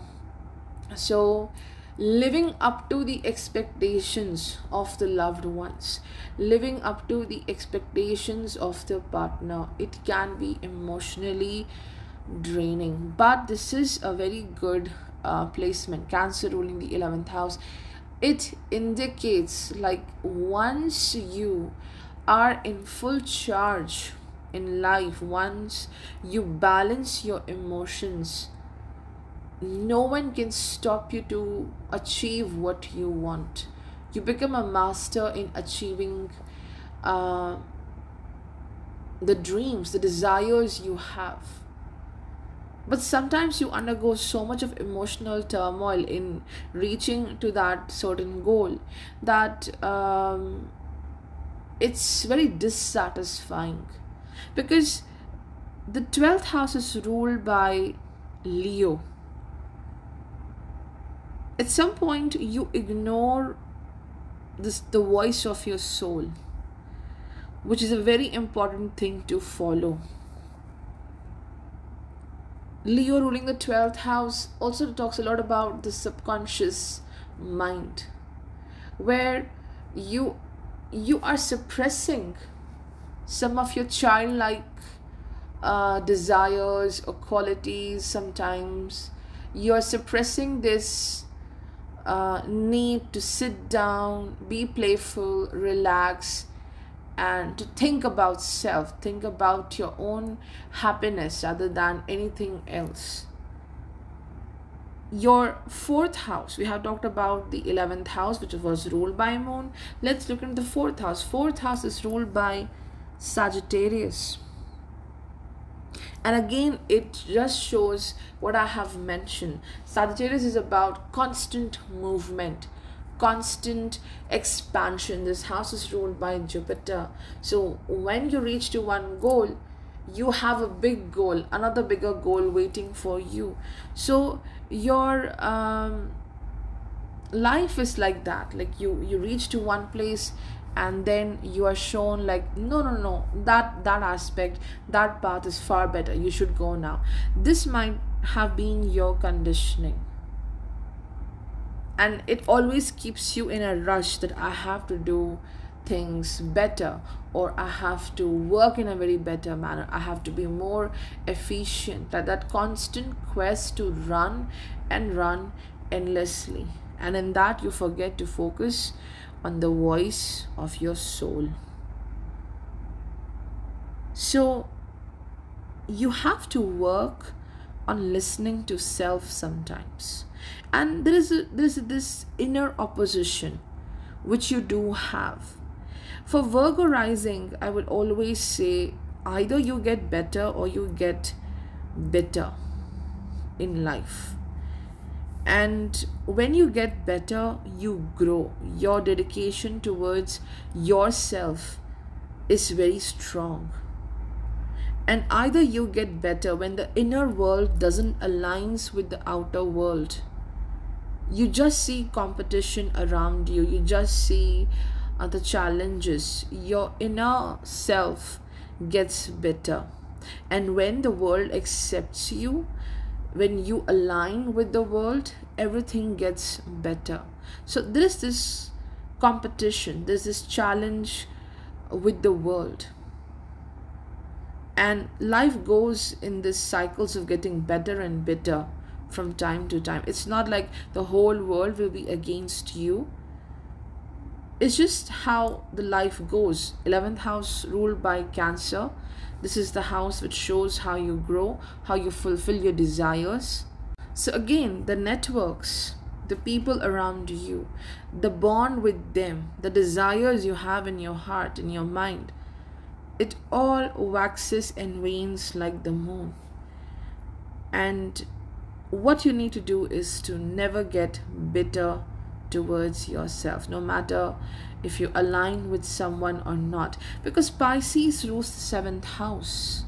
Speaker 1: So living up to the expectations of the loved ones, living up to the expectations of the partner, it can be emotionally draining. But this is a very good placement, Cancer ruling the 11th house. It indicates like once you are in full charge in life, once you balance your emotions, no one can stop you to achieve what you want. You become a master in achieving the dreams, the desires you have. But sometimes you undergo so much of emotional turmoil in reaching to that certain goal that it's very dissatisfying, because the 12th house is ruled by Leo. At some point you ignore the voice of your soul, which is a very important thing to follow. Leo ruling the 12th house also talks a lot about the subconscious mind, where you are suppressing some of your childlike desires or qualities. Sometimes you're suppressing this need to sit down, be playful, relax, and to think about self, think about your own happiness rather than anything else. Your 4th house, we have talked about the 11th house, which was ruled by Moon. Let's look at the 4th house. 4th house is ruled by Sagittarius. And again, it just shows what I have mentioned. Sagittarius is about constant movement, constant expansion. This house is ruled by Jupiter. So when you reach to one goal, you have a big goal, another bigger goal waiting for you. So your life is like that. Like you reach to one place, and then you are shown like, no, no, no, that aspect, that path is far better, you should go now. This might have been your conditioning, and it always keeps you in a rush that I have to do things better, or I have to work in a very better manner, I have to be more efficient. That constant quest to run and run endlessly, and in that you forget to focus on the voice of your soul. So you have to work on listening to self sometimes, and there is this inner opposition which you do have. For Virgo rising, I would always say either you get better or you get bitter in life. And when you get better, you grow. Your dedication towards yourself is very strong. And either you get better when the inner world doesn't align with the outer world. You just see competition around you. You just see the challenges. Your inner self gets better. And when the world accepts you, when you align with the world, everything gets better. So there is this competition, there's this challenge with the world, and life goes in these cycles of getting better and better from time to time. It's not like the whole world will be against you. It's just how the life goes. 11th house ruled by Cancer. This is the house which shows how you grow, how you fulfill your desires. So again, the networks, the people around you, the bond with them, the desires you have in your heart, in your mind, it all waxes and wanes like the moon. And what you need to do is to never get bitter towards yourself, no matter if you align with someone or not, because Pisces rules the 7th house.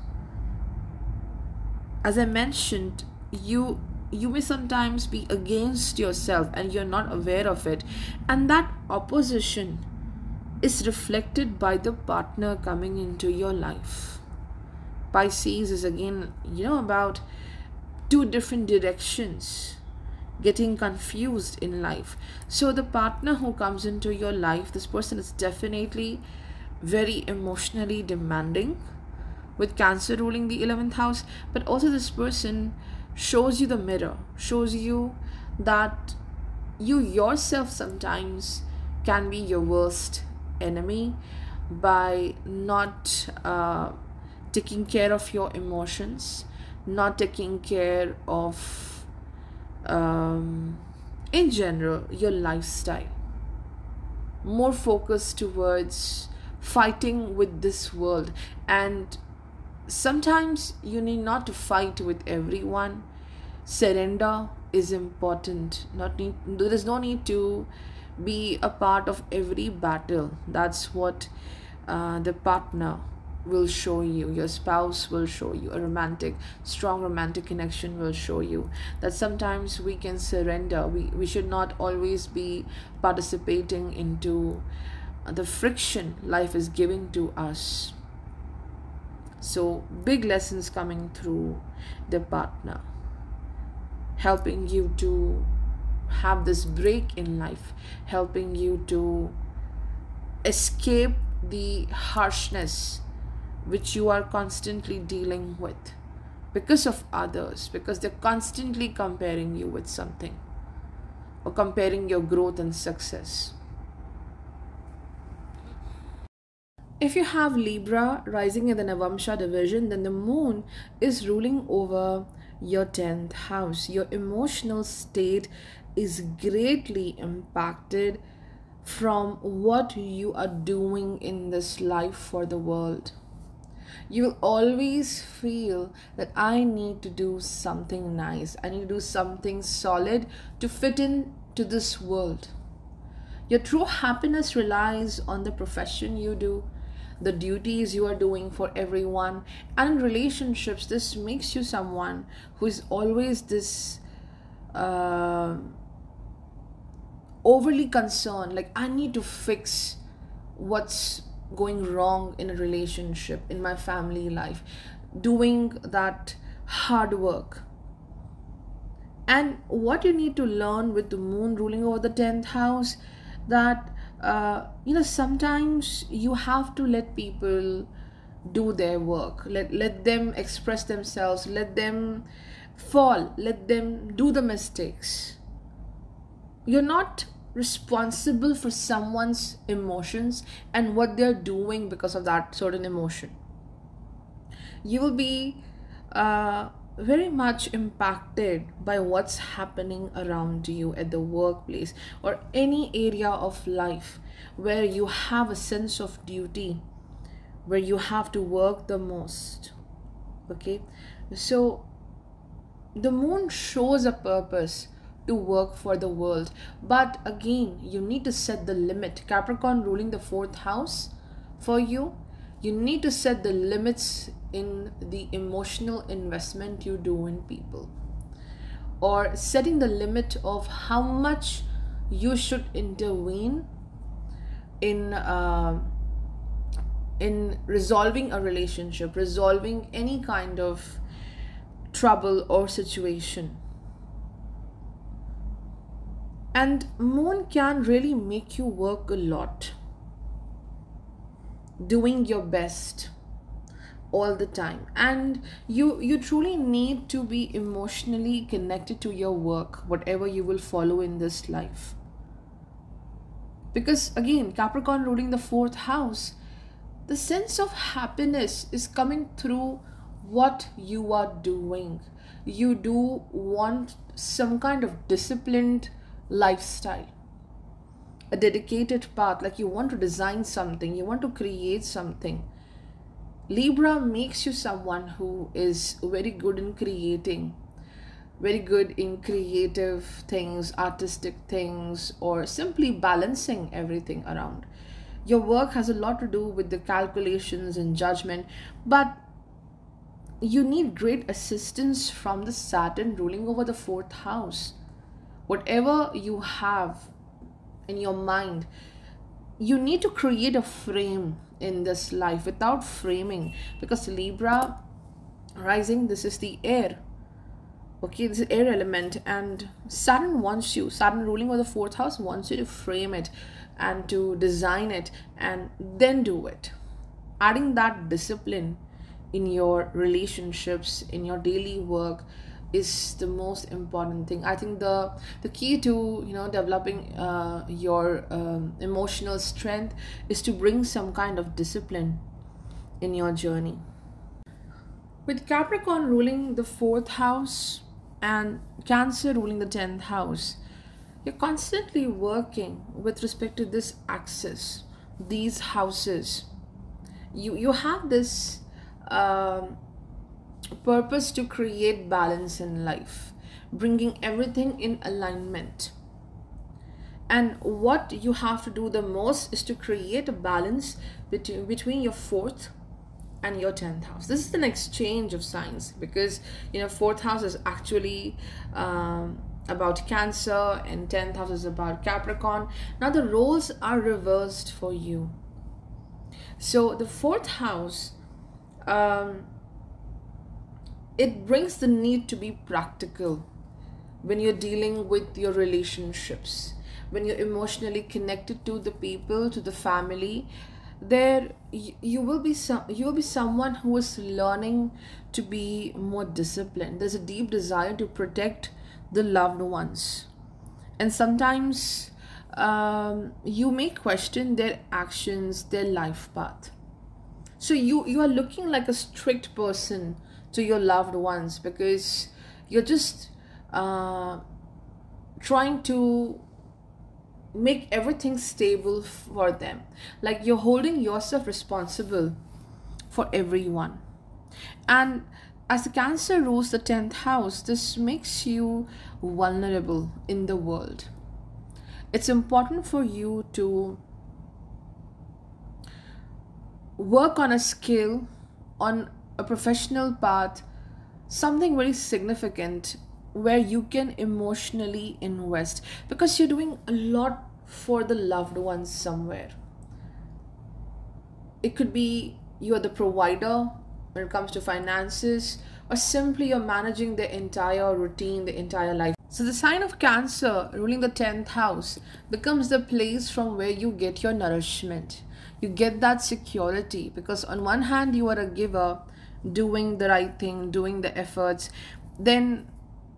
Speaker 1: As I mentioned, you may sometimes be against yourself and you're not aware of it, and that opposition is reflected by the partner coming into your life. Pisces is again, about two different directions, getting confused in life. So the partner who comes into your life, this person is definitely very emotionally demanding, with Cancer ruling the 11th house. But also this person shows you the mirror, shows you that you yourself sometimes can be your worst enemy by not taking care of your emotions, not taking care of in general your lifestyle, more focused towards fighting with this world. And sometimes you need not to fight with everyone. Surrender is important. There is no need to be a part of every battle. That's what the partner will show you, your spouse will show you, a strong romantic connection will show you that sometimes we can surrender. We should not always be participating into the friction life is giving to us. So big lessons coming through the partner, helping you to have this break in life, helping you to escape the harshness which you are constantly dealing with because of others, because they're constantly comparing you with something or comparing your growth and success. If you have Libra rising in the Navamsha division, then the moon is ruling over your 10th house. Your emotional state is greatly impacted from what you are doing in this life for the world. You will always feel that I need to do something nice, I need to do something solid to fit in to this world. Your true happiness relies on the profession you do, the duties you are doing for everyone, and in relationships, this makes you someone who is always this uh, overly concerned, like, I need to fix what's going wrong in a relationship, in my family life, doing that hard work. And what you need to learn with the moon ruling over the 10th house, that sometimes you have to let people do their work, let them express themselves, let them fall, let them do the mistakes. You're not responsible for someone's emotions and what they're doing because of that certain emotion. You will be very much impacted by what's happening around you at the workplace or any area of life where you have a sense of duty, where you have to work the most. Okay, so the moon shows a purpose to work for the world, but again, you need to set the limit. Capricorn ruling the 4th house for you, you need to set the limits in the emotional investment you do in people, or setting the limit of how much you should intervene in resolving a relationship, resolving any kind of trouble or situation. And moon can really make you work a lot, doing your best all the time, and you truly need to be emotionally connected to your work, whatever you will follow in this life. Because again, Capricorn ruling the 4th house, the sense of happiness is coming through what you are doing. You do want some kind of disciplined lifestyle, a dedicated path, like you want to design something, you want to create something. Libra makes you someone who is very good in creating, very good in creative things, artistic things, or simply balancing everything around. Your work has a lot to do with the calculations and judgment, but you need great assistance from the Saturn ruling over the 4th house. Whatever you have in your mind, you need to create a frame in this life without framing, because Libra rising, this is the air. Okay, this is air element, and Saturn ruling over the 4th house wants you to frame it and to design it and then do it. Adding that discipline in your relationships, in your daily work, is the most important thing. I think the key to developing your emotional strength is to bring some kind of discipline in your journey. With Capricorn ruling the 4th house and Cancer ruling the 10th house, you're constantly working with respect to this axis, these houses. You have this purpose to create balance in life, bringing everything in alignment. And what you have to do the most is to create a balance between your 4th and your 10th house. This is an exchange of signs, because 4th house is actually about Cancer and 10th house is about Capricorn. Now the roles are reversed for you. So the 4th house, it brings the need to be practical when you're dealing with your relationships, when you're emotionally connected to the people, to the family. There you will be someone who is learning to be more disciplined. There's a deep desire to protect the loved ones, and sometimes you may question their actions, their life path. So you are looking like a strict person to your loved ones, because you're just trying to make everything stable for them. Like you're holding yourself responsible for everyone. And as the Cancer rules the 10th house, this makes you vulnerable in the world. It's important for you to work on a skill, on a professional path, something very significant where you can emotionally invest, because you're doing a lot for the loved ones somewhere. It could be you're the provider when it comes to finances, or simply you're managing the entire routine, the entire life. So the sign of Cancer ruling the 10th house becomes the place from where you get your nourishment. You get that security, because on one hand you are a giver, doing the right thing, doing the efforts. Then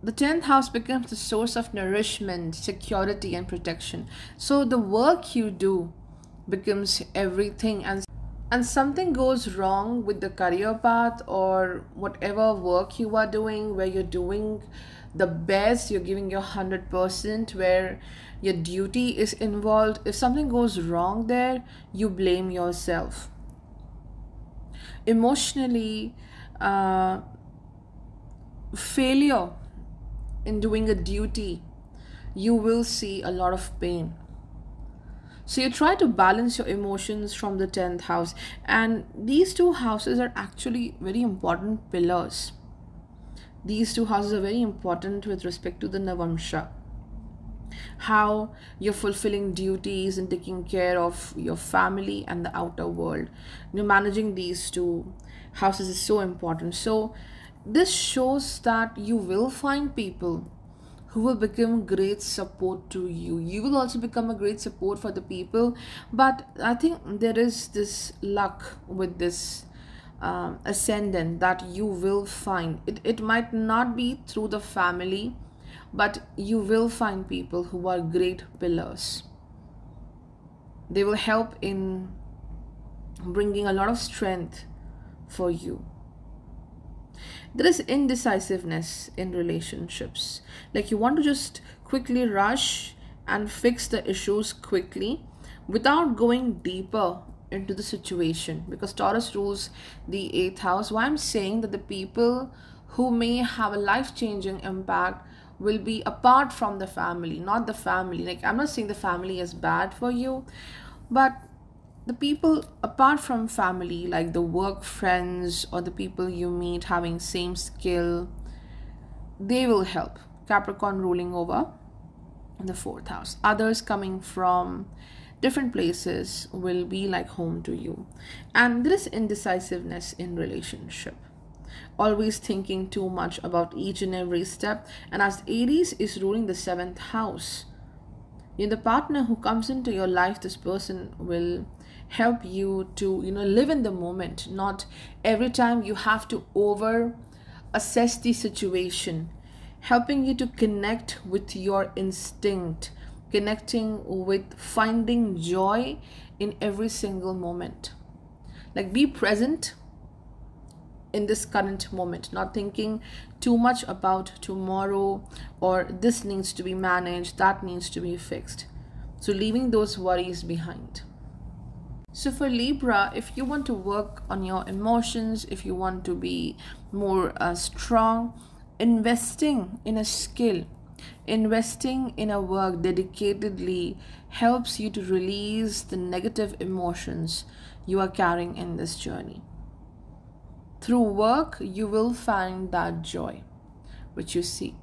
Speaker 1: the 10th house becomes the source of nourishment, security, and protection. So the work you do becomes everything. And something goes wrong with the career path or whatever work you are doing, where you're doing the best, you're giving your 100%, where your duty is involved. If something goes wrong there, you blame yourself. Emotionally, failure in doing a duty, you will see a lot of pain. So you try to balance your emotions from the 10th house. And these two houses are actually very important pillars. These two houses are very important with respect to the Navamsha. How you're fulfilling duties and taking care of your family and the outer world. Managing these two houses is so important. So this shows that you will find people who will become great support to you. You will also become a great support for the people. But I think there is this luck with this ascendant that you will find. It might not be through the family, but you will find people who are great pillars. They will help in bringing a lot of strength for you. There is indecisiveness in relationships. Like you want to just quickly rush and fix the issues quickly without going deeper into the situation, because Taurus rules the 8th house. Why I'm saying that the people who may have a life-changing impact will be apart from the family, not the family. Like I'm not saying the family is bad for you, but the people apart from family, like the work friends or the people you meet having same skill, they will help. Capricorn ruling over the 4th house. Others coming from different places will be like home to you. And there is indecisiveness in relationship. Always thinking too much about each and every step. And as Aries is ruling the 7th house, the partner who comes into your life, this person will help you to live in the moment. Not every time you have to over assess the situation. Helping you to connect with your instinct, connecting with finding joy in every single moment. Like be present in this current moment, not thinking too much about tomorrow, or this needs to be managed, that needs to be fixed. So leaving those worries behind. So for Libra, if you want to work on your emotions, if you want to be more strong, investing in a skill, investing in a work dedicatedly helps you to release the negative emotions you are carrying in this journey. Through work, you will find that joy which you seek.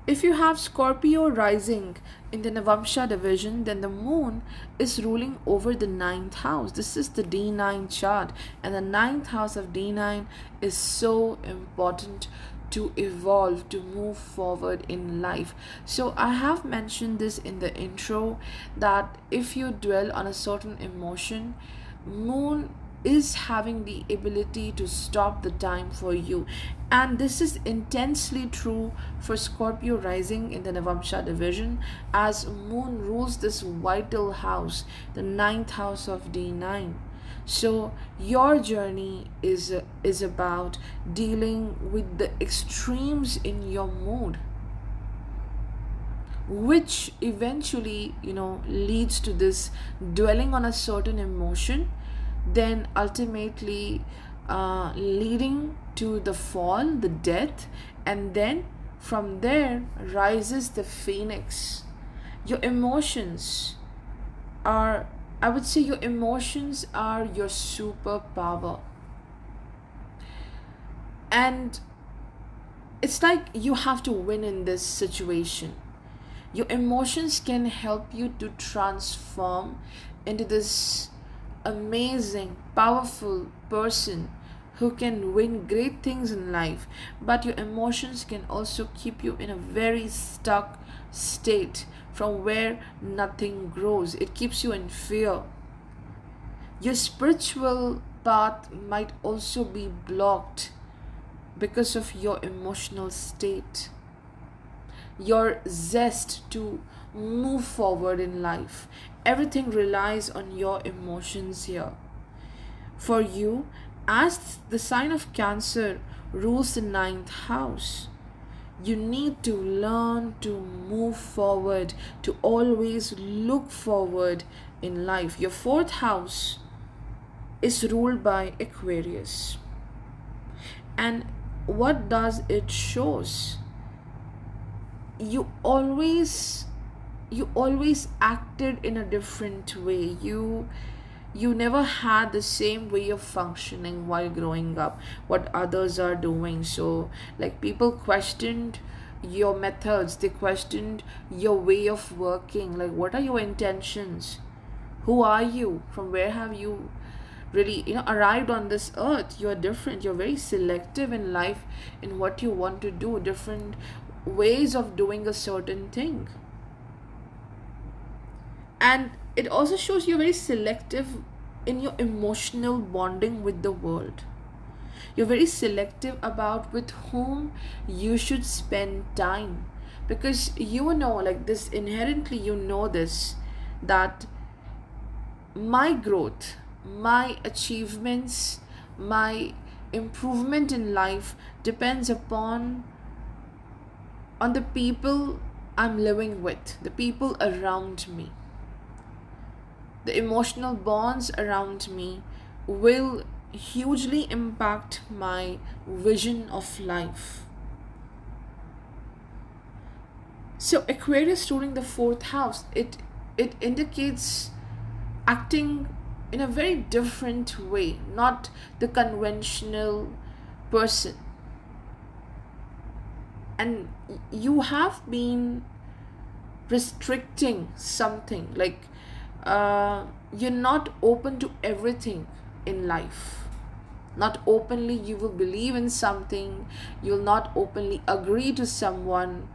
Speaker 1: If you have Scorpio rising in the Navamsha division, then the moon is ruling over the 9th house. This is the D9 chart, and the 9th house of D9 is so important to evolve, to move forward in life. So I have mentioned this in the intro, that if you dwell on a certain emotion, moon is having the ability to stop the time for you. And this is intensely true for Scorpio rising in the Navamsha division, as moon rules this vital house, the 9th house of D9. So your journey is about dealing with the extremes in your mood, which eventually leads to this dwelling on a certain emotion then ultimately leading to the fall, the death, and then from there rises the phoenix. Your emotions are, I would say, your emotions are your superpower. And it's like you have to win in this situation. Your emotions can help you to transform into this amazing, powerful person who can win great things in life. But your emotions can also keep you in a very stuck state from where nothing grows. It keeps you in fear. Your spiritual path might also be blocked because of your emotional state. Your zest to move forward in life, everything relies on your emotions here. For you, as the sign of Cancer rules the ninth house, you need to learn to move forward, to always look forward in life. Your fourth house is ruled by Aquarius. And what does it shows? You always acted in a different way. You never had the same way of functioning while growing up, what others are doing. So like people questioned your methods, they questioned your way of working. Like, what are your intentions? Who are you? From where have you really arrived on this earth? You are different. You're very selective in life in what you want to do, different ways of doing a certain thing. And it also shows you're very selective in your emotional bonding with the world. You're very selective about with whom you should spend time, because like this inherently, this, that my growth, my achievements, my improvement in life depends on the people I'm living with, the people around me. The emotional bonds around me will hugely impact my vision of life. So Aquarius ruling the fourth house, it indicates acting in a very different way, not the conventional person. And you have been restricting something, like you're not open to everything in life. Not openly you will believe in something, you'll not openly agree to someone,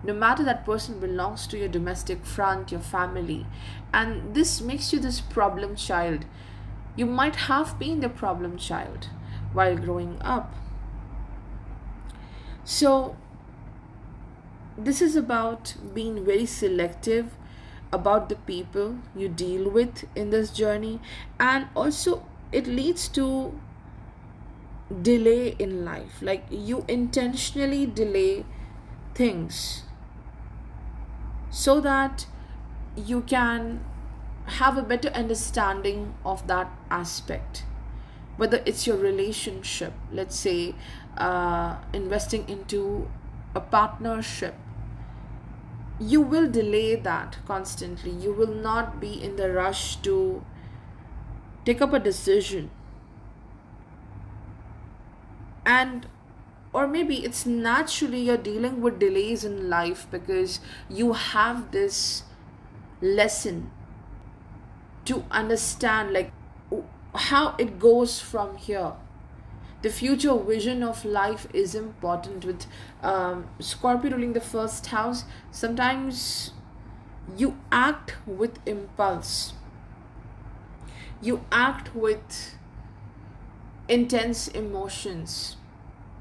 Speaker 1: no matter that person belongs to your domestic front, your family. And this makes you this problem child. You might have been the problem child while growing up. So this is about being very selective about the people you deal with in this journey. And also it leads to delay in life, like you intentionally delay things so that you can have a better understanding of that aspect. Whether it's your relationship, let's say investing into a partnership, you will delay that constantly. You will not be in the rush to take up a decision. And or maybe it's naturally you're dealing with delays in life because you have this lesson to understand, like how it goes from here. The future vision of life is important. With Scorpio ruling the first house, sometimes you act with impulse, you act with intense emotions,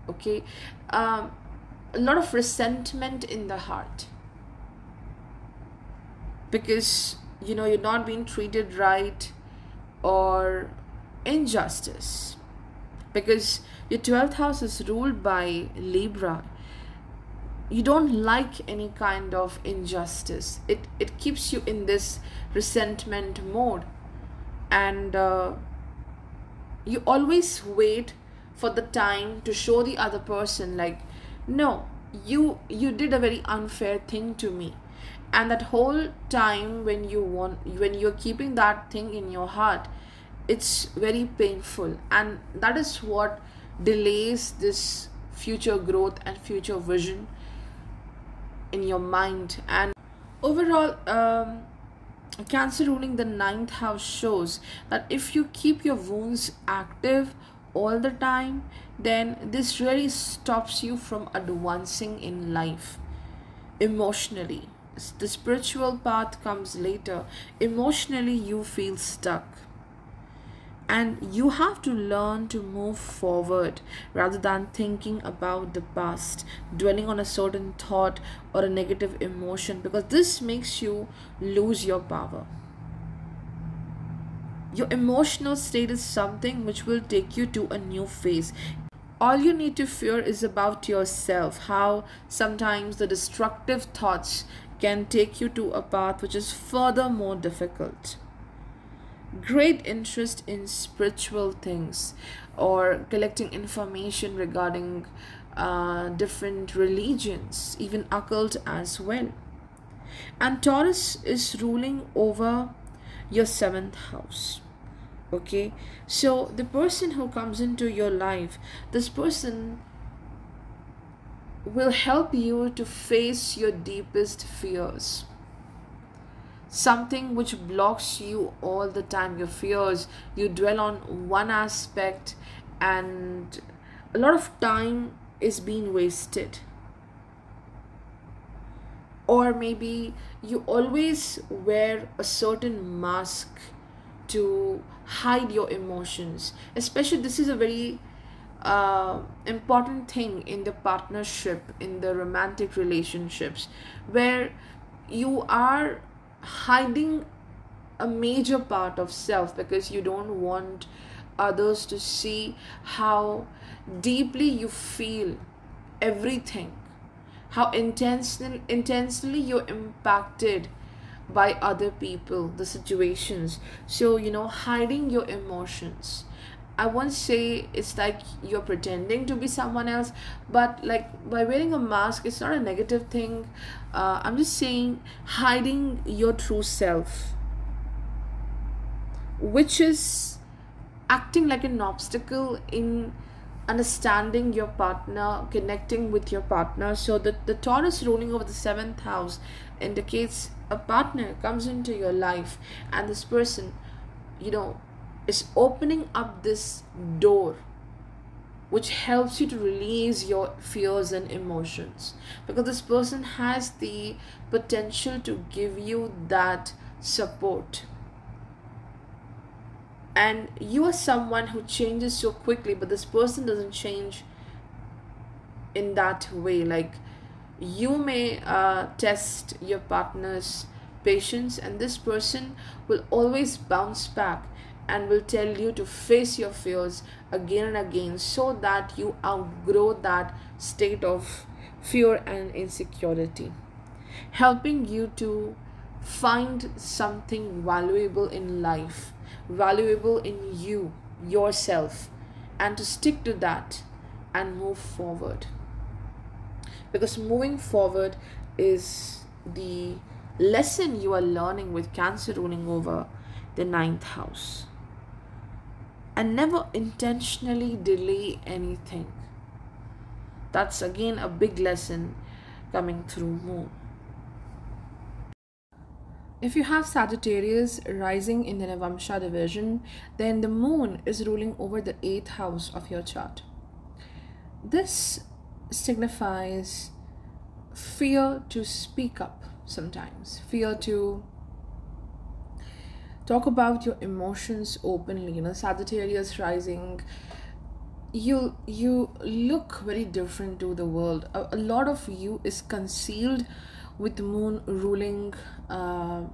Speaker 1: okay? A lot of resentment in the heart because you're not being treated right, or injustice, because your 12th house is ruled by Libra. You don't like any kind of injustice. It keeps you in this resentment mode. And you always wait for the time to show the other person like, no, you did a very unfair thing to me. And that whole time when you're keeping that thing in your heart, it's very painful, and that is what delays this future growth and future vision in your mind. And overall, Cancer ruling the ninth house shows that if you keep your wounds active all the time, then this really stops you from advancing in life emotionally. The spiritual path comes later. Emotionally, you feel stuck. And you have to learn to move forward rather than thinking about the past, dwelling on a certain thought or a negative emotion, because this makes you lose your power. Your emotional state is something which will take you to a new phase. All you need to fear is about yourself, how sometimes the destructive thoughts can take you to a path which is further more difficult. Great interest in spiritual things or collecting information regarding different religions, even occult as well. And Taurus is ruling over your seventh house. Okay, so the person who comes into your life, this person will help you to face your deepest fears, something which blocks you all the time, your fears. You dwell on one aspect and a lot of time is being wasted. Or maybe you always wear a certain mask to hide your emotions. Especially this is a very important thing in the partnership, in the romantic relationships, where you are hiding a major part of self because you don't want others to see how deeply you feel everything, how intensely you're impacted by other people, the situations. So hiding your emotions, I won't say it's like you're pretending to be someone else, but like by wearing a mask, it's not a negative thing. I'm just saying hiding your true self, which is acting like an obstacle in understanding your partner, connecting with your partner. So the Taurus ruling over the seventh house indicates a partner comes into your life, and this person, is opening up this door which helps you to release your fears and emotions, because this person has the potential to give you that support. And you are someone who changes so quickly, but this person doesn't change in that way. Like, you may test your partner's patience, and this person will always bounce back and will tell you to face your fears again and again, so that you outgrow that state of fear and insecurity, helping you to find something valuable in life, valuable in yourself, and to stick to that and move forward. Because moving forward is the lesson you are learning with Cancer ruling over the ninth house. And never intentionally delay anything. That's again a big lesson coming through Moon. If you have Sagittarius rising in the Navamsha division, then the Moon is ruling over the 8th house of your chart. This signifies fear to speak up sometimes, fear to talk about your emotions openly. Sagittarius rising, you look very different to the world. A lot of you is concealed with the Moon ruling the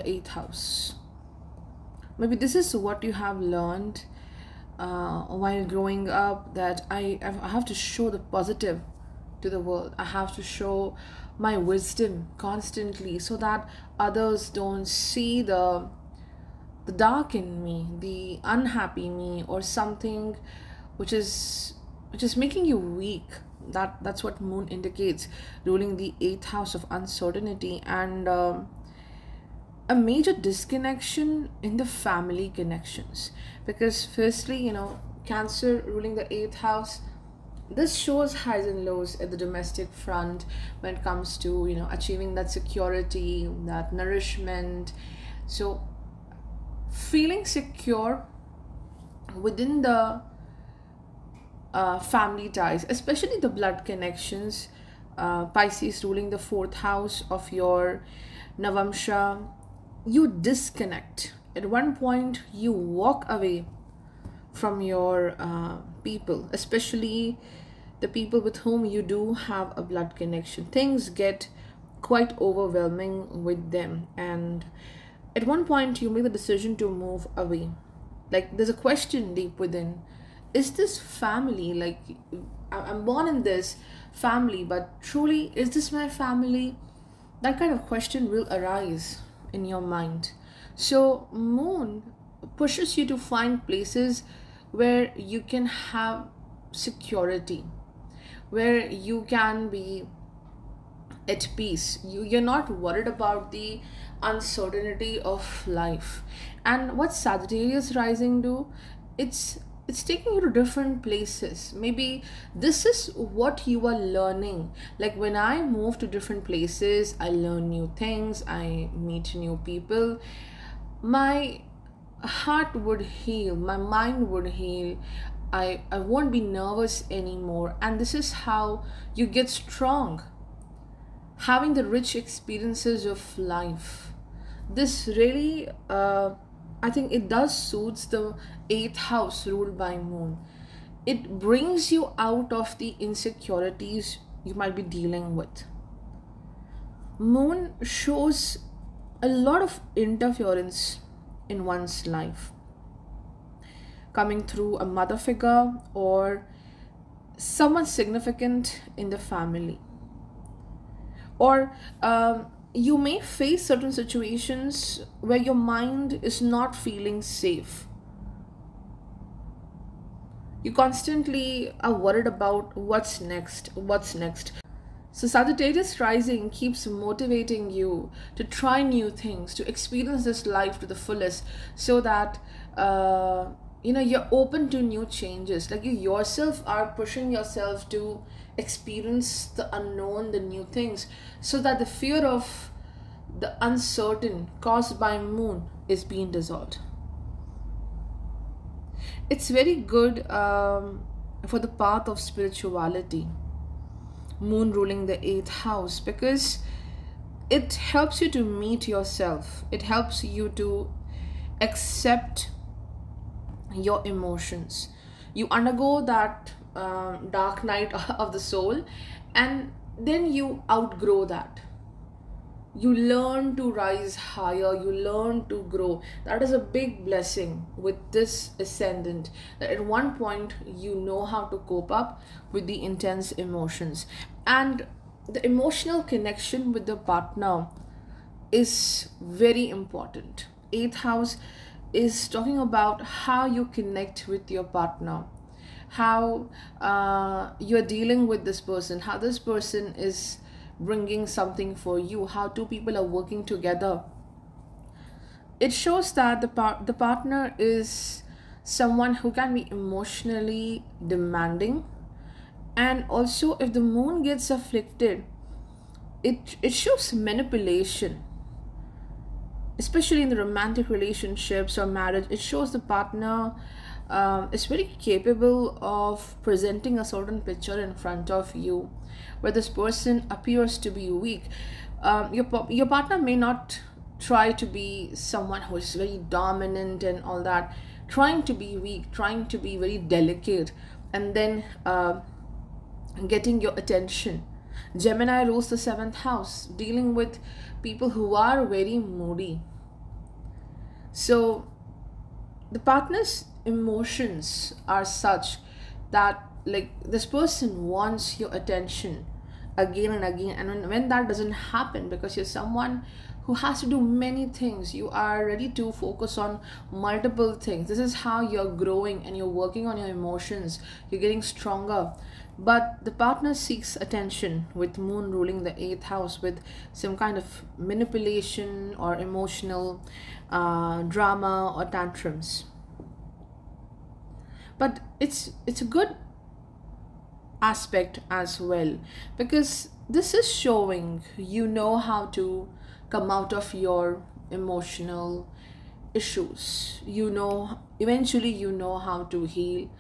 Speaker 1: 8th house. Maybe this is what you have learned while growing up, that I have to show the positive to the world. I have to show my wisdom constantly, so that others don't see the the dark in me, the unhappy me, or something which is making you weak. That's what moon indicates, ruling the eighth house of uncertainty, and a major disconnection in the family connections. Because firstly, Cancer ruling the eighth house, this shows highs and lows at the domestic front when it comes to achieving that security, that nourishment. So feeling secure within the family ties, especially the blood connections. Pisces ruling the fourth house of your Navamsha, you disconnect. At one point, you walk away from your people, especially the people with whom you do have a blood connection. Things get quite overwhelming with them, and at one point, you make the decision to move away. Like, there's a question deep within: is this family? Like, I'm born in this family, but truly, is this my family? That kind of question will arise in your mind. So moon pushes you to find places where you can have security, where you can be at peace. You're not worried about the uncertainty of life. And what Sagittarius rising do, it's taking you to different places. Maybe this is what you are learning. Like, when I move to different places, I learn new things, I meet new people, my heart would heal, my mind would heal. I won't be nervous anymore, and this is how you get strong, having the rich experiences of life. This really I think it does suits the eighth house ruled by moon. It brings you out of the insecurities you might be dealing with. Moon shows a lot of interference in one's life, coming through a mother figure or someone significant in the family. Or you may face certain situations where your mind is not feeling safe. You constantly are worried about what's next, what's next. So Sagittarius rising keeps motivating you to try new things, to experience this life to the fullest, so that you're open to new changes. Like, you yourself are pushing yourself to experience the unknown, the new things, so that the fear of the uncertain caused by moon is being dissolved. It's very good for the path of spirituality, moon ruling the eighth house, because it helps you to meet yourself. It helps you to accept your emotions. You undergo that dark night of the soul, and then you outgrow that. You learn to rise higher, you learn to grow. That is a big blessing with this ascendant, that at one point you know how to cope up with the intense emotions. And the emotional connection with the partner is very important. Eighth house is talking about how you connect with your partner, how you're dealing with this person, how this person is bringing something for you, how two people are working together. It shows that the partner is someone who can be emotionally demanding. And also, if the moon gets afflicted, it shows manipulation, especially in the romantic relationships or marriage. It shows the partner is very capable of presenting a certain picture in front of you, where this person appears to be weak. Your partner may not try to be someone who is very dominant and all that, trying to be weak, trying to be very delicate, and then getting your attention. Gemini rules the seventh house, dealing with people who are very moody. So the partner's emotions are such that, like, this person wants your attention again and again, and when that doesn't happen, because you're someone who has to do many things. You are ready to focus on multiple things. This is how you're growing and you're working on your emotions. You're getting stronger. But the partner seeks attention, with moon ruling the eighth house, with some kind of manipulation or emotional drama or tantrums. But it's a good aspect as well, because this is showing you know how to come out of your emotional issues. You know, eventually you know how to heal,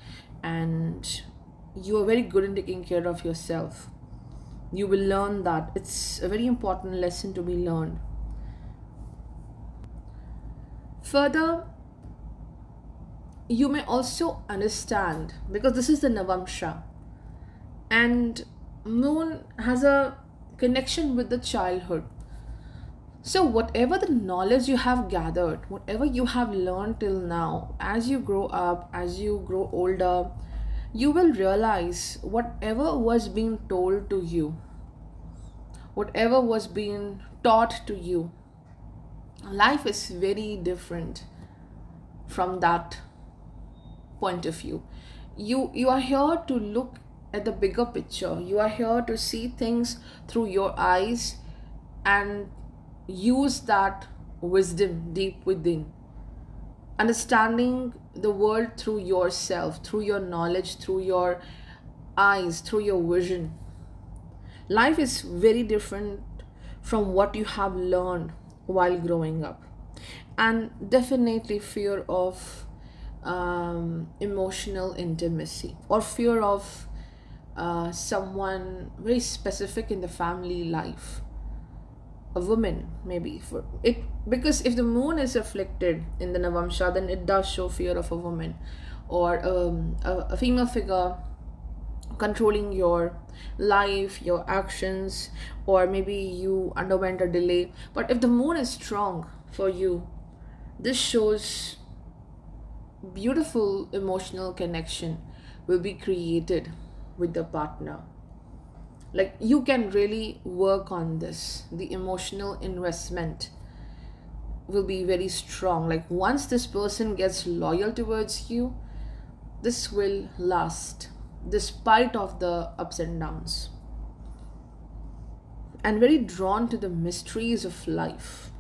Speaker 1: and you are very good in taking care of yourself. You will learn that. It's a very important lesson to be learned. Further, you may also understand, because this is the Navamsha, and moon has a connection with the childhood. So whatever the knowledge you have gathered, whatever you have learned till now, as you grow up, as you grow older, you will realize whatever was being told to you, whatever was being taught to you, life is very different from that point of view. You are here to look at the bigger picture. You are here to see things through your eyes and use that wisdom deep within, understanding the world through yourself, through your knowledge, through your eyes, through your vision. Life is very different from what you have learned while growing up. And definitely fear of emotional intimacy, or fear of someone very specific in the family life, a woman maybe, for it, because if the moon is afflicted in the Navamsha, then it does show fear of a woman, or a female figure controlling your life, your actions, or maybe you underwent a delay. But if the moon is strong for you, this shows beautiful emotional connection will be created with the partner. Like, you can really work on this. The emotional investment will be very strong. Like, once this person gets loyal towards you, this will last despite of the ups and downs, and very drawn to the mysteries of life.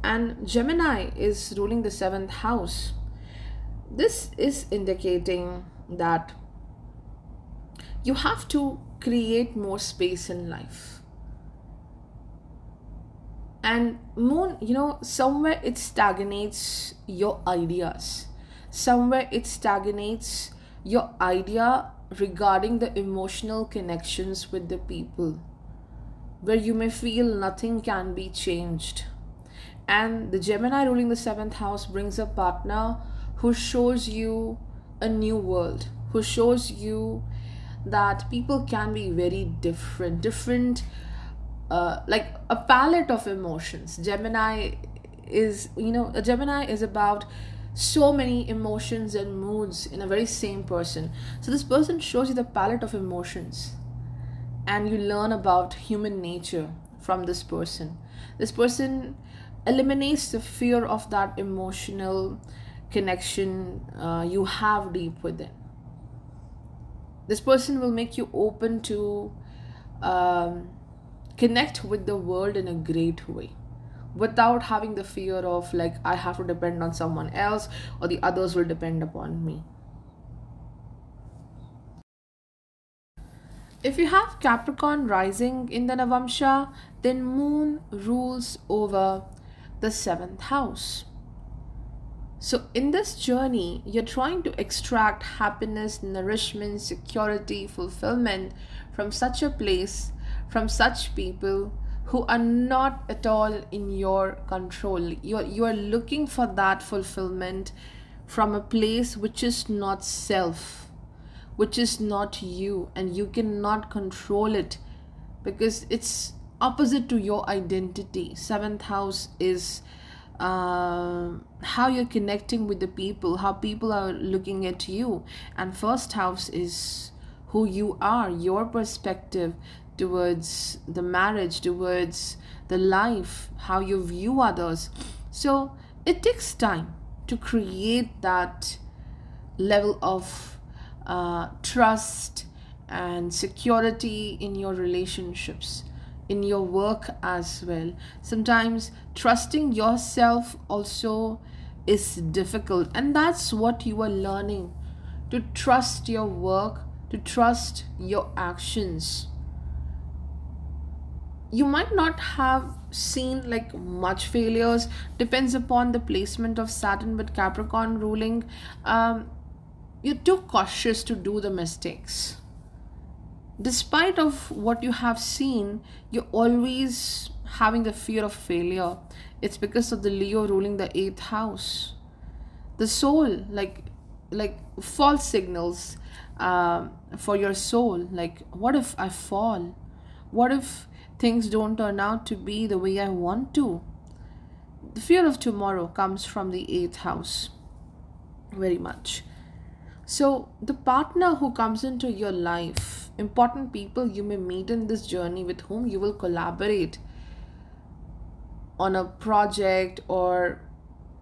Speaker 1: And Gemini is ruling the seventh house. This is indicating that you have to create more space in life. And moon, somewhere it stagnates your ideas. Somewhere it stagnates your idea regarding the emotional connections with the people, where you may feel nothing can be changed. And the Gemini ruling the seventh house brings a partner who shows you a new world, who shows you that people can be very different, like a palette of emotions. Gemini is, a Gemini is about so many emotions and moods in a very same person. So this person shows you the palette of emotions, and you learn about human nature from this person. This person eliminates the fear of that emotional connection you have deep within. This person will make you open to connect with the world in a great way, without having the fear of, like, I have to depend on someone else, or the others will depend upon me. If you have Capricorn rising in the Navamsha, then moon rules over the seventh house. So in this journey, you're trying to extract happiness, nourishment, security, fulfillment from such a place, from such people who are not at all in your control. You are looking for that fulfillment from a place which is not self, which is not you, and you cannot control it because it's opposite to your identity. Seventh house is how you're connecting with the people, how people are looking at you, and first house is who you are, your perspective, towards the marriage, towards the life, how you view others. So it takes time to create that level of trust and security in your relationships, in your work as well. Sometimes trusting yourself also is difficult, and that's what you are learning, to trust your work, to trust your actions. You might not have seen like much failures, depends upon the placement of Saturn with Capricorn ruling. You're too cautious to do the mistakes. Despite of what you have seen, you're always having the fear of failure. It's because of the Leo ruling the 8th house. The soul, like false signals for your soul, like what if I fall, what if things don't turn out to be the way I want to. The fear of tomorrow comes from the 8th house very much. So the partner who comes into your life, important people you may meet in this journey with whom you will collaborate on a project, or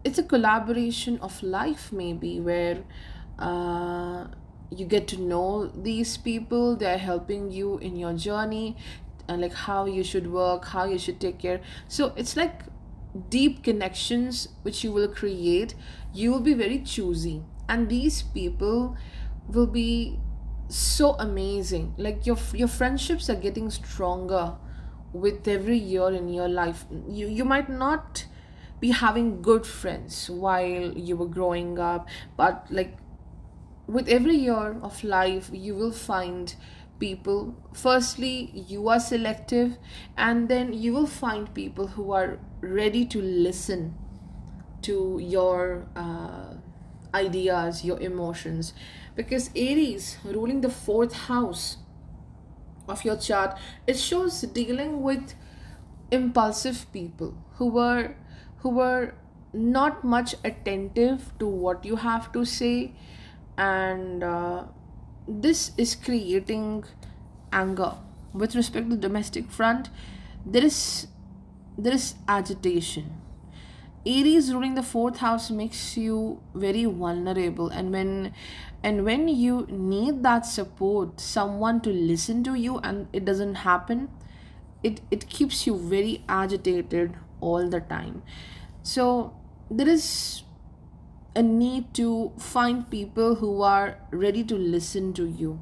Speaker 1: it's a collaboration of life maybe, where you get to know these people. They're helping you in your journey, and like how you should work, how you should take care. So it's like deep connections which you will create. You will be very choosy, and these people will be so amazing. Like your friendships are getting stronger with every year in your life. You might not be having good friends while you were growing up, but like with every year of life you will find people. Firstly, you are selective, and then you will find people who are ready to listen to your ideas, your emotions. Because Aries ruling the 4th house of your chart, it shows dealing with impulsive people who were not much attentive to what you have to say, and this is creating anger. With respect to the domestic front, there is agitation. Aries ruling the 4th house makes you very vulnerable, and when you need that support, someone to listen to you, and it doesn't happen, it keeps you very agitated all the time. So there is a need to find people who are ready to listen to you,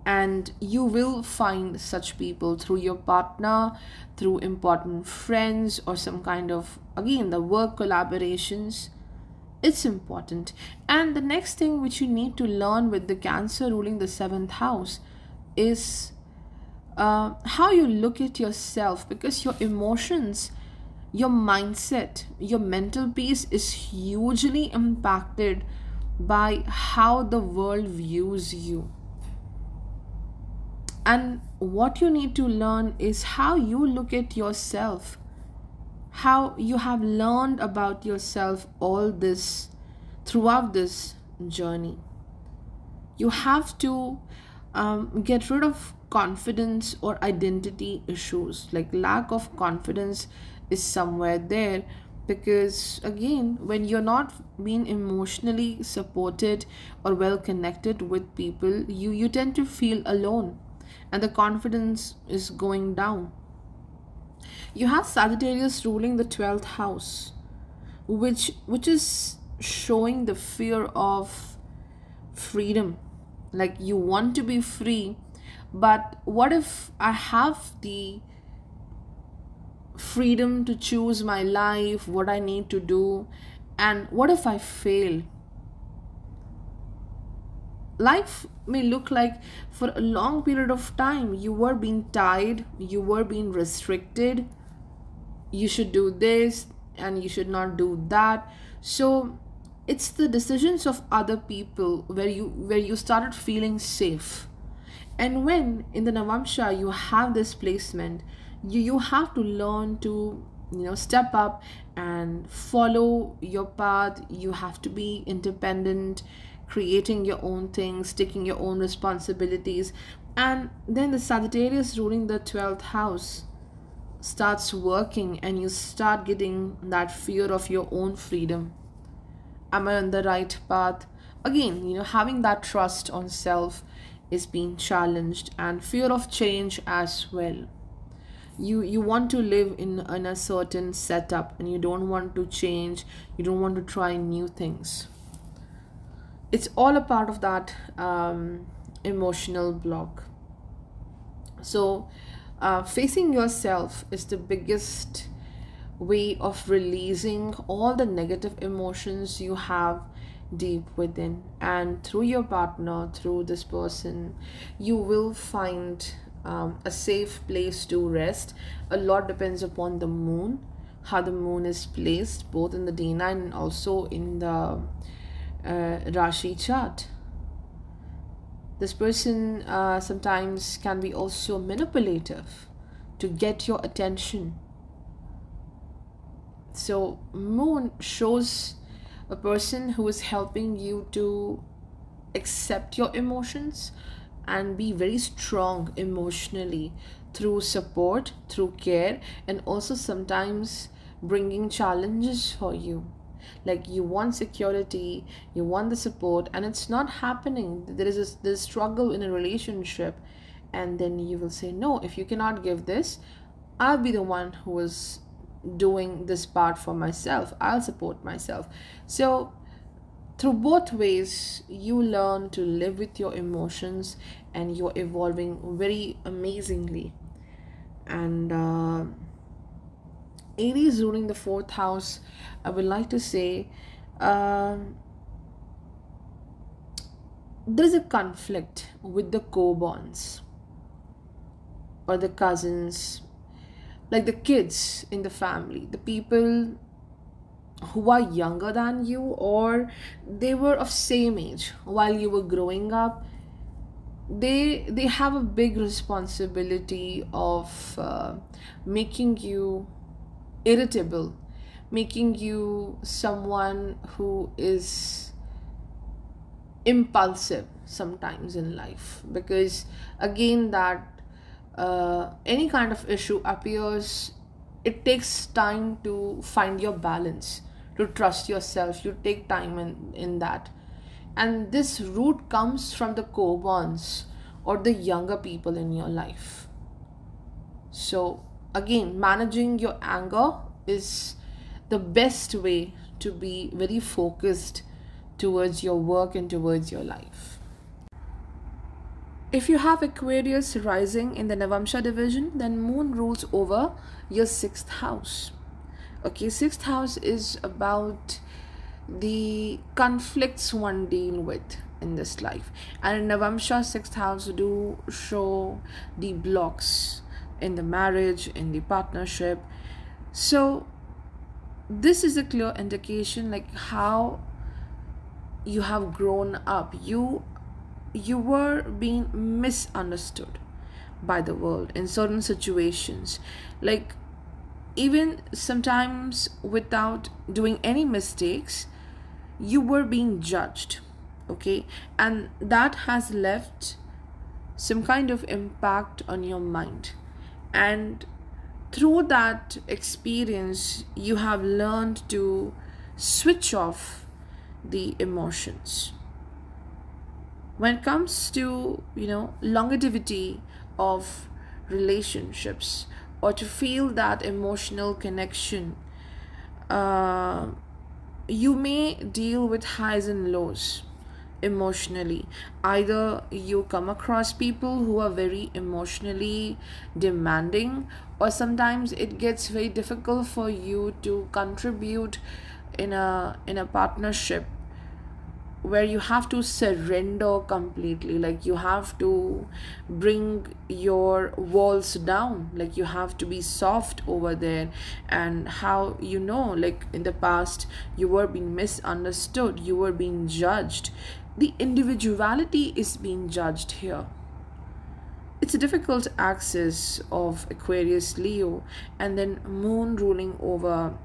Speaker 1: and you will find such people through your partner, through important friends, or some kind of, again, the work collaborations. It's important. And the next thing which you need to learn with the Cancer ruling the 7th house is how you look at yourself, because your emotions, your mindset, your mental peace is hugely impacted by how the world views you. And what you need to learn is how you look at yourself, how you have learned about yourself all this throughout this journey. You have to get rid of confidence or identity issues. Like lack of confidence is somewhere there, because again, when you're not being emotionally supported or well connected with people, you tend to feel alone, and the confidence is going down. You have Sagittarius ruling the 12th house, which is showing the fear of freedom. Like you want to be free, but what if I have the freedom to choose my life, what I need to do, and what if I fail? Life may look like for a long period of time you were being tied, you were being restricted. You should do this and you should not do that. So it's the decisions of other people where you started feeling safe. And when in the Navamsha you have this placement, you have to learn to step up and follow your path. You have to be independent, creating your own things, taking your own responsibilities. And then the Sagittarius ruling the 12th house starts working, and you start getting that fear of your own freedom. Am I on the right path? Again, having that trust on self is being challenged, and fear of change as well. You want to live in a certain setup, and you don't want to change, you don't want to try new things. It's all a part of that emotional block. So facing yourself is the biggest way of releasing all the negative emotions you have deep within, and through your partner, through this person, you will find a safe place to rest. A lot depends upon the moon, how the moon is placed both in the D9 and also in the Rashi chart. This person sometimes can be also manipulative to get your attention. So moon shows a person who is helping you to accept your emotions and be very strong emotionally through support, through care, and also sometimes bringing challenges for you. Like you want security, you want the support, and it's not happening. There's a struggle in a relationship, and then you will say, no, if you cannot give this, I'll be the one who is doing this part for myself. I'll support myself. So through both ways, you learn to live with your emotions, and you're evolving very amazingly. And Aries ruling the 4th house, I would like to say there is a conflict with the co-bonds or the cousins, like the kids in the family, the people who are younger than you, or they were of same age while you were growing up. They have a big responsibility of making you irritable, making you someone who is impulsive sometimes in life, because again that any kind of issue appears, it takes time to find your balance, to trust yourself. You take time in that, and this root comes from the co-bonds or the younger people in your life. So again, managing your anger is the best way to be very focused towards your work and towards your life. If you have Aquarius rising in the Navamsha division, then moon rules over your 6th house. Okay, 6th house is about the conflicts one deal with in this life, and in Navamsha, 6th house do show the blocks in the marriage, in the partnership. So this is a clear indication like how you have grown up. You were being misunderstood by the world in certain situations, like even sometimes without doing any mistakes, you were being judged. Okay, and that has left some kind of impact on your mind, and through that experience you have learned to switch off the emotions. When it comes to longevity of relationships, or to feel that emotional connection, you may deal with highs and lows emotionally. Either you come across people who are very emotionally demanding, or sometimes it gets very difficult for you to contribute in a partnership where you have to surrender completely. Like you have to bring your walls down, like you have to be soft over there. And how like in the past you were being misunderstood, you were being judged, the individuality is being judged here. It's a difficult axis of Aquarius Leo, and then moon ruling over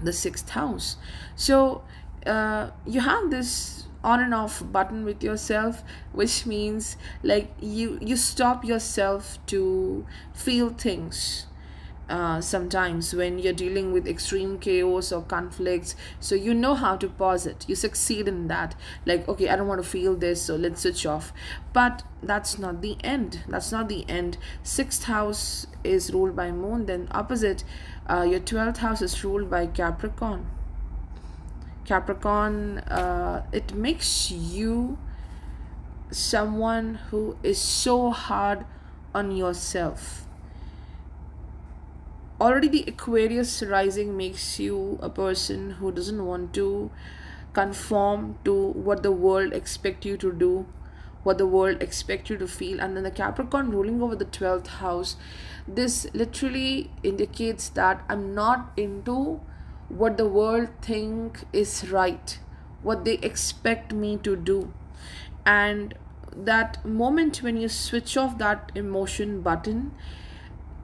Speaker 1: the 6th house. So you have this on and off button with yourself, which means like you stop yourself to feel things sometimes when you're dealing with extreme chaos or conflicts. So you know how to pause it, you succeed in that, like, okay, I don't want to feel this, so let's switch off. But that's not the end, that's not the end. Sixth house is ruled by moon, then opposite, your 12th house is ruled by Capricorn. Capricorn, it makes you someone who is so hard on yourself. Already the Aquarius rising makes you a person who doesn't want to conform to what the world expect you to do, what the world expect you to feel. And then the Capricorn ruling over the 12th house, this literally indicates that I'm not into what the world think is right, what they expect me to do. And that moment when you switch off that emotion button,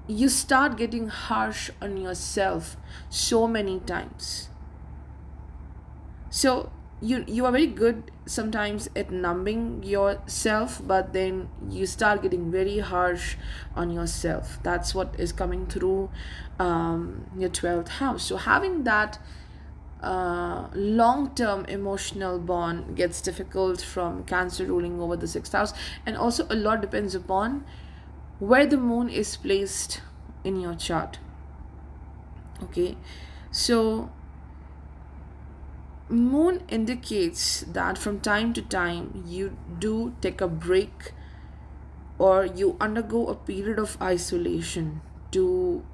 Speaker 1: you start getting harsh on yourself so many times. So you are very good sometimes at numbing yourself, but then you start getting very harsh on yourself. That's what is coming through your 12th house. So having that long-term emotional bond gets difficult from Cancer ruling over the 6th house. And also a lot depends upon where the moon is placed in your chart. Okay, so moon indicates that from time to time you do take a break, or you undergo a period of isolation to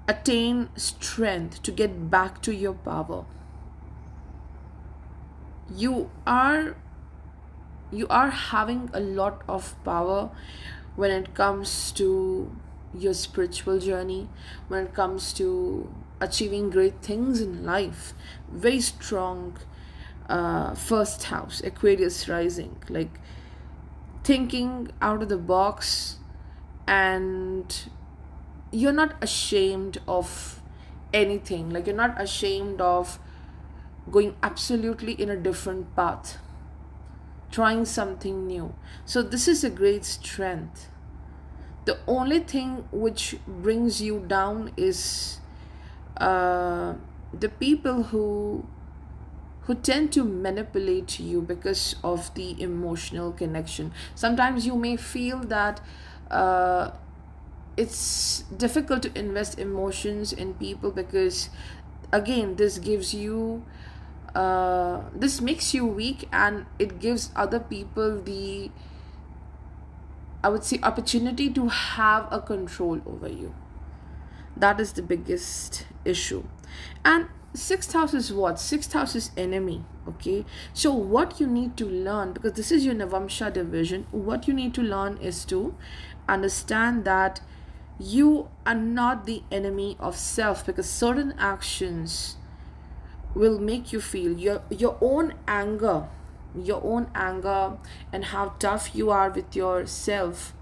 Speaker 1: attain strength, to get back to your power. You are having a lot of power when it comes to your spiritual journey, when it comes to achieving great things in life. Very strong first house, Aquarius rising, like thinking out of the box, and you're not ashamed of anything, like you're not ashamed of going absolutely in a different path, trying something new. So this is a great strength. The only thing which brings you down is the people who tend to manipulate you because of the emotional connection. Sometimes you may feel that it's difficult to invest emotions in people, because again, this gives you this makes you weak, and it gives other people the, I would say, opportunity to have a control over you. That is the biggest issue. And 6th house is what? 6th house is enemy. Okay, so what you need to learn, because this is your Navamsha division, what you need to learn is to understand that you are not the enemy of self, because certain actions will make you feel your own anger and how tough you are with yourself.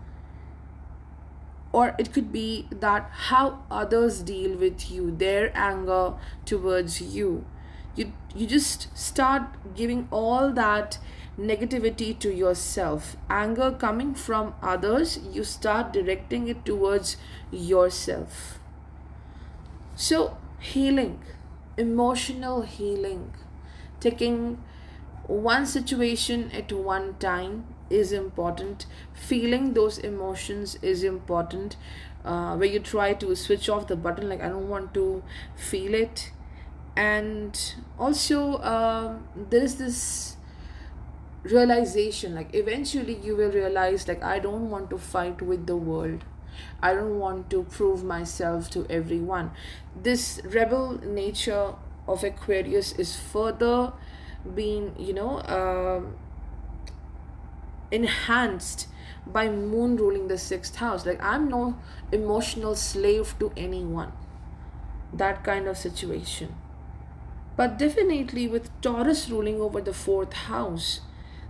Speaker 1: Or it could be that how others deal with you, their anger towards you. You just start giving all that negativity to yourself. Anger coming from others, you start directing it towards yourself. So healing, emotional healing, taking one situation at one time is important. Feeling those emotions is important, where you try to switch off the button, like I don't want to feel it. And also there is this realization, like eventually you will realize, like, I don't want to fight with the world, I don't want to prove myself to everyone. This rebel nature of Aquarius is further being, enhanced by moon ruling the 6th house. Like, I'm no emotional slave to anyone, that kind of situation. But definitely with Taurus ruling over the 4th house,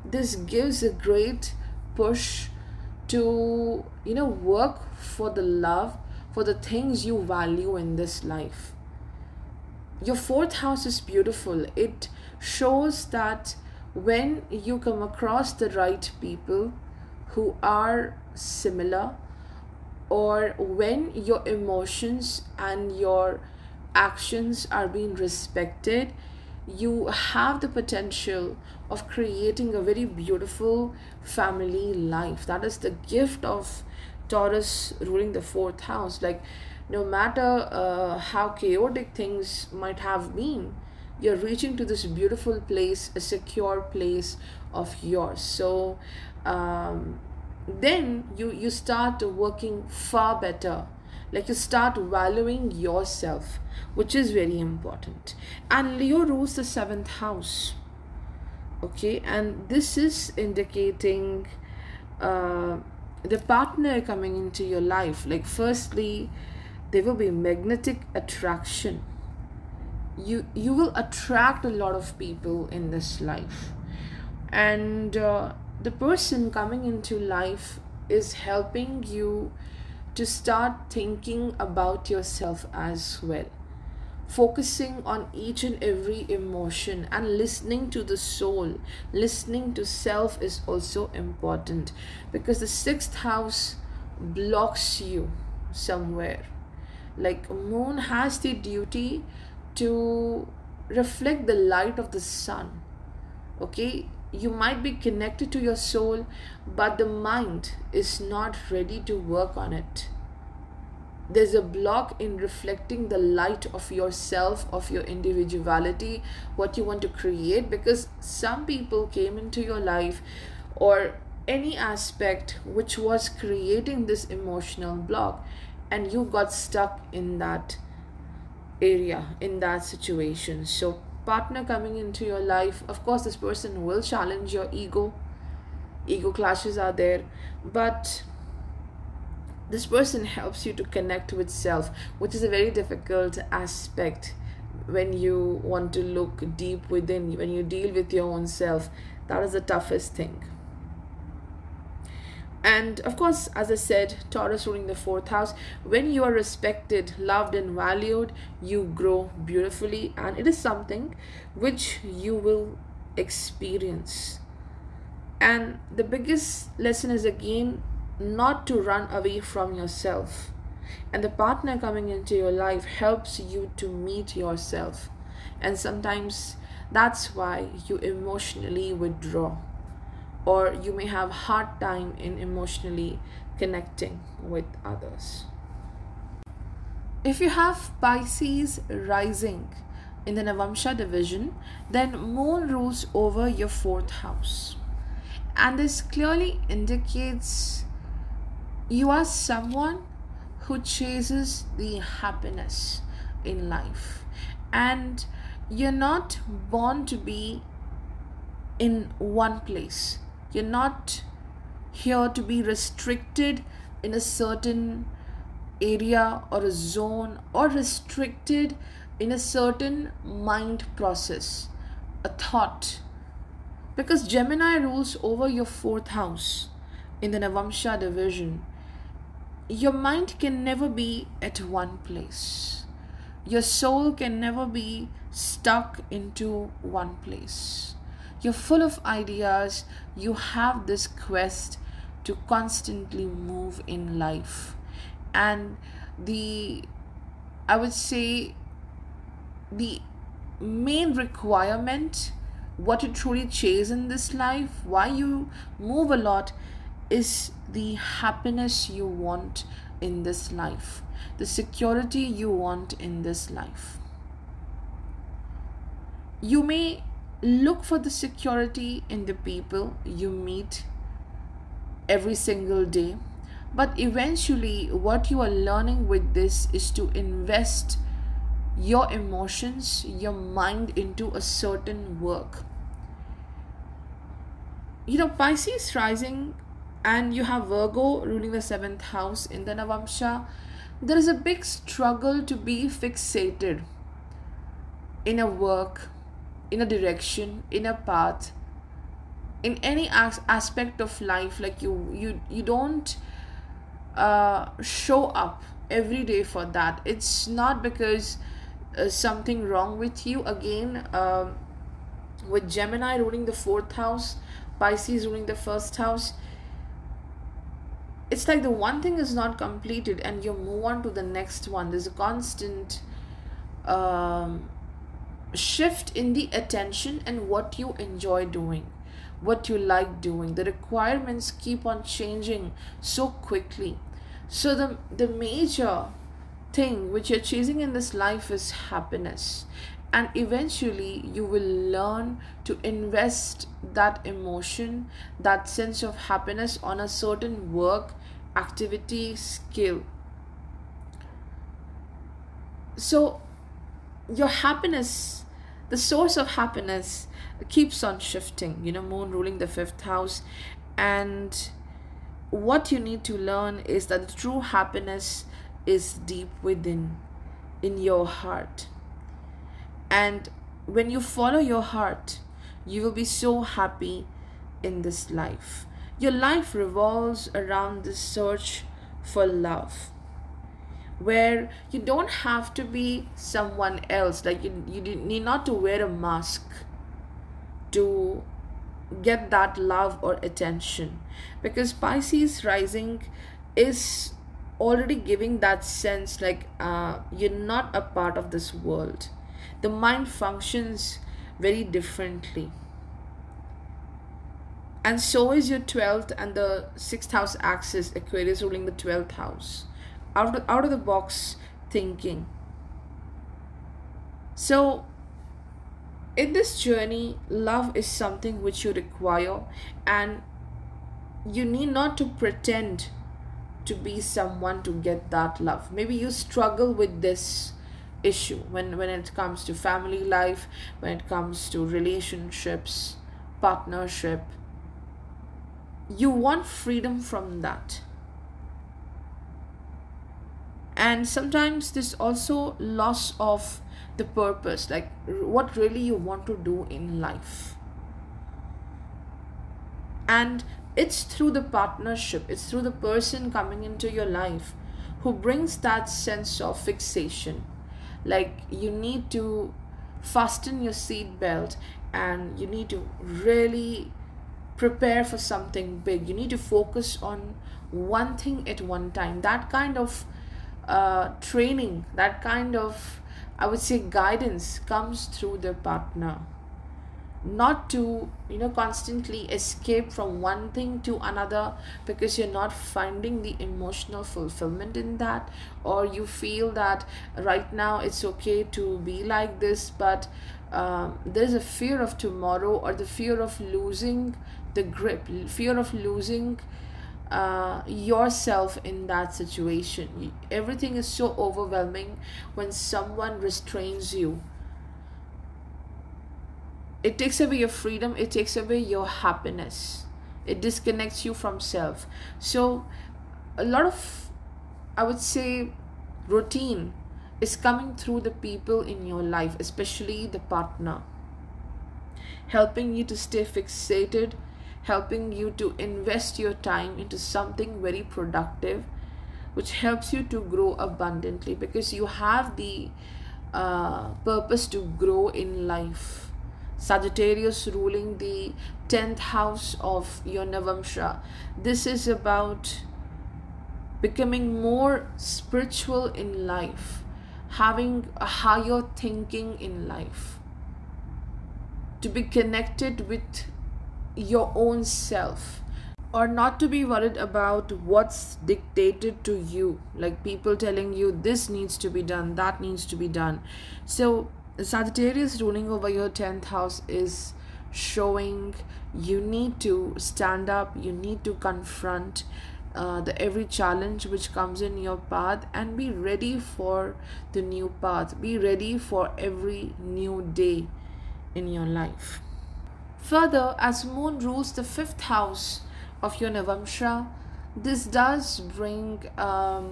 Speaker 1: this gives a great push to work for the love, for the things you value in this life. Your 4th house is beautiful. It shows that when you come across the right people who are similar, or when your emotions and your actions are being respected, you have the potential of creating a very beautiful family life. That is the gift of Taurus ruling the fourth house. Like, no matter how chaotic things might have been, you're reaching to this beautiful place, a secure place of yours. So then you start working far better, like you start valuing yourself, which is very important. And Leo rules the seventh house. Okay, and this is indicating the partner coming into your life. Like, firstly, there will be magnetic attraction. You will attract a lot of people in this life, and the person coming into life is helping you to start thinking about yourself as well, focusing on each and every emotion and listening to the soul. Listening to self is also important, because the sixth house blocks you somewhere. Like, moon has the duty to reflect the light of the sun. Okay, you might be connected to your soul, but the mind is not ready to work on it. There's a block in reflecting the light of yourself, of your individuality, what you want to create, because some people came into your life, or any aspect which was creating this emotional block, and you got stuck in that area, in that situation. So partner coming into your life, of course this person will challenge your ego clashes are there, but this person helps you to connect with self, which is a very difficult aspect when you want to look deep within. When you deal with your own self, that is the toughest thing. And of course, as I said, Taurus ruling the fourth house, when you are respected, loved and valued, you grow beautifully, and it is something which you will experience. And the biggest lesson is, again, not to run away from yourself. And the partner coming into your life helps you to meet yourself, and sometimes that's why you emotionally withdraw, or you may have hard time in emotionally connecting with others. If you have Pisces rising in the Navamsha division, then moon rules over your fourth house, and this clearly indicates you are someone who chases the happiness in life, and you're not born to be in one place. You're not here to be restricted in a certain area or a zone, or restricted in a certain mind process, a thought. Because Gemini rules over your fourth house in the Navamsha division, your mind can never be at one place. Your soul can never be stuck into one place. You're full of ideas. You have this quest to constantly move in life. And I would say, the main requirement, what you truly chase in this life, why you move a lot, is the happiness you want in this life, the security you want in this life. You may look for the security in the people you meet every single day, but eventually what you are learning with this is to invest your emotions, your mind into a certain work. Pisces rising, and you have Virgo ruling the seventh house in the Navamsha, there is a big struggle to be fixated in a work, in a direction, in a path, in any aspect of life. Like, you don't show up every day for that. It's not because something wrong with you. Again, with Gemini ruling the fourth house, Pisces ruling the first house, it's like the one thing is not completed and you move on to the next one. There's a constant um, shift in the attention and what you enjoy doing, what you like doing. The requirements keep on changing so quickly. So the major thing which you're chasing in this life is happiness, and eventually you will learn to invest that emotion, that sense of happiness on a certain work, activity, skill. So your happiness, the source of happiness, keeps on shifting. Moon ruling the fifth house, and what you need to learn is that the true happiness is deep within, in your heart. And when you follow your heart, you will be so happy in this life. Your life revolves around this search for love, where you don't have to be someone else. Like you need not to wear a mask to get that love or attention, because Pisces rising is already giving that sense like you're not a part of this world. The mind functions very differently, and so is your 12th and the 6th house axis, Aquarius ruling the 12th house. Out of the box thinking. So in this journey, love is something which you require, and you need not to pretend to be someone to get that love. Maybe you struggle with this issue when it comes to family life, when it comes to relationships, partnership. You want freedom from that. And sometimes there's also loss of the purpose, like what really you want to do in life. And it's through the partnership, it's through the person coming into your life who brings that sense of fixation. Like you need to fasten your seat belt, and you need to really prepare for something big. You need to focus on one thing at one time. That kind of training, that kind of, I would say, guidance comes through the partner. Not to constantly escape from one thing to another because you're not finding the emotional fulfillment in that, or you feel that right now it's okay to be like this, but there's a fear of tomorrow, or the fear of losing the grip, fear of losing yourself in that situation. Everything is so overwhelming when someone restrains you. It takes away your freedom, it takes away your happiness, it disconnects you from self. So a lot of, I would say, routine is coming through the people in your life, especially the partner, helping you to stay fixated, helping you to invest your time into something very productive, which helps you to grow abundantly, because you have the purpose to grow in life. Sagittarius ruling the 10th house of your Navamsha. This is about becoming more spiritual in life, having a higher thinking in life, to be connected with your own self, or not to be worried about what's dictated to you, like people telling you this needs to be done, that needs to be done. So Sagittarius ruling over your 10th house is showing you need to stand up, you need to confront the every challenge which comes in your path, and be ready for the new path, be ready for every new day in your life. Further, as Moon rules the 5th house of your Navamsha, this does bring I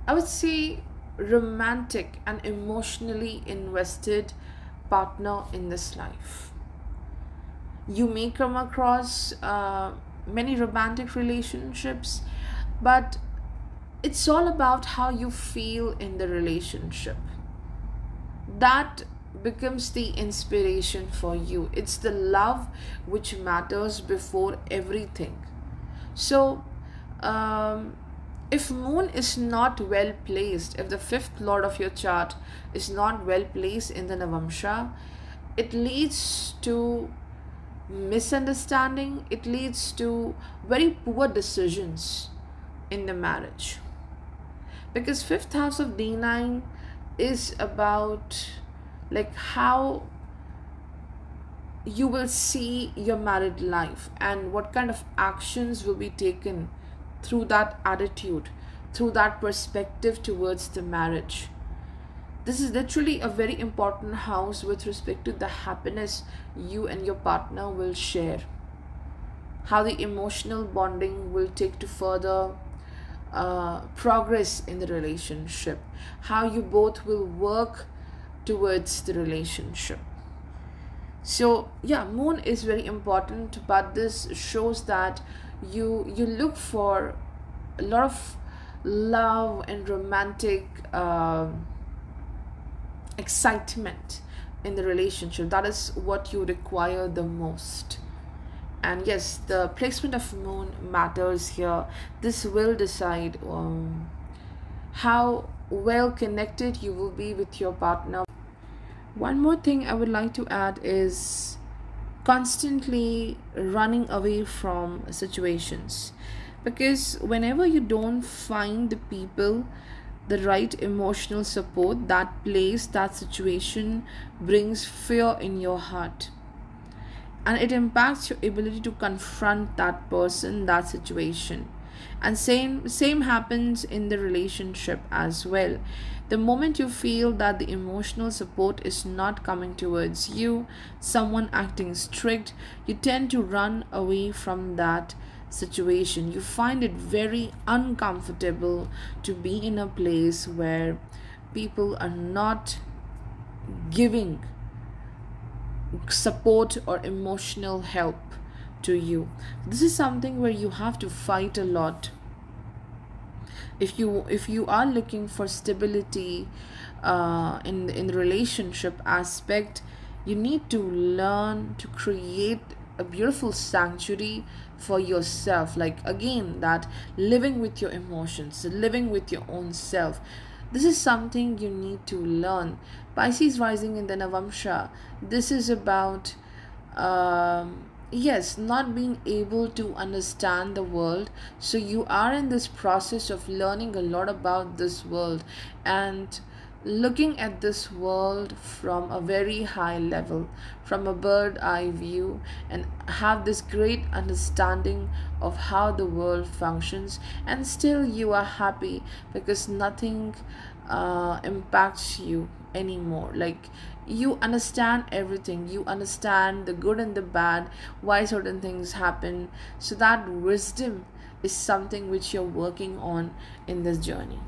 Speaker 1: would say romantic and emotionally invested partner in this life. You may come across many romantic relationships, but it's all about how you feel in the relationship. That becomes the inspiration for you. It's the love which matters before everything. So, if moon is not well placed, if the fifth lord of your chart is not well placed in the Navamsha, it leads to misunderstanding, it leads to very poor decisions in the marriage. Because fifth house of D9 is about like how you will see your married life and what kind of actions will be taken through that attitude, through that perspective towards the marriage. This is literally a very important house with respect to the happiness you and your partner will share, how the emotional bonding will take to further progress in the relationship, how you both will work towards the relationship. So yeah, moon is very important, but this shows that you look for a lot of love and romantic excitement in the relationship. That is what you require the most. And yes, the placement of moon matters here. This will decide how well connected you will be with your partner. One more thing I would like to add is constantly running away from situations, because whenever you don't find the people, the right emotional support, that place, that situation brings fear in your heart, and it impacts your ability to confront that person, that situation. And same happens in the relationship as well. The moment you feel that the emotional support is not coming towards you, someone acting strict, you tend to run away from that situation. You find it very uncomfortable to be in a place where people are not giving support or emotional help to you. This is something where you have to fight a lot. If you are looking for stability in the relationship aspect, you need to learn to create a beautiful sanctuary for yourself, like again, that living with your emotions, living with your own self. This is something you need to learn. Pisces rising in the Navamsha, this is about yes, not being able to understand the world. So you are in this process of learning a lot about this world and looking at this world from a very high level, from a bird eye view, and have this great understanding of how the world functions. And still you are happy because nothing impacts you anymore. Like, you understand everything, you understand the good and the bad, why certain things happen. So that wisdom is something which you're working on in this journey.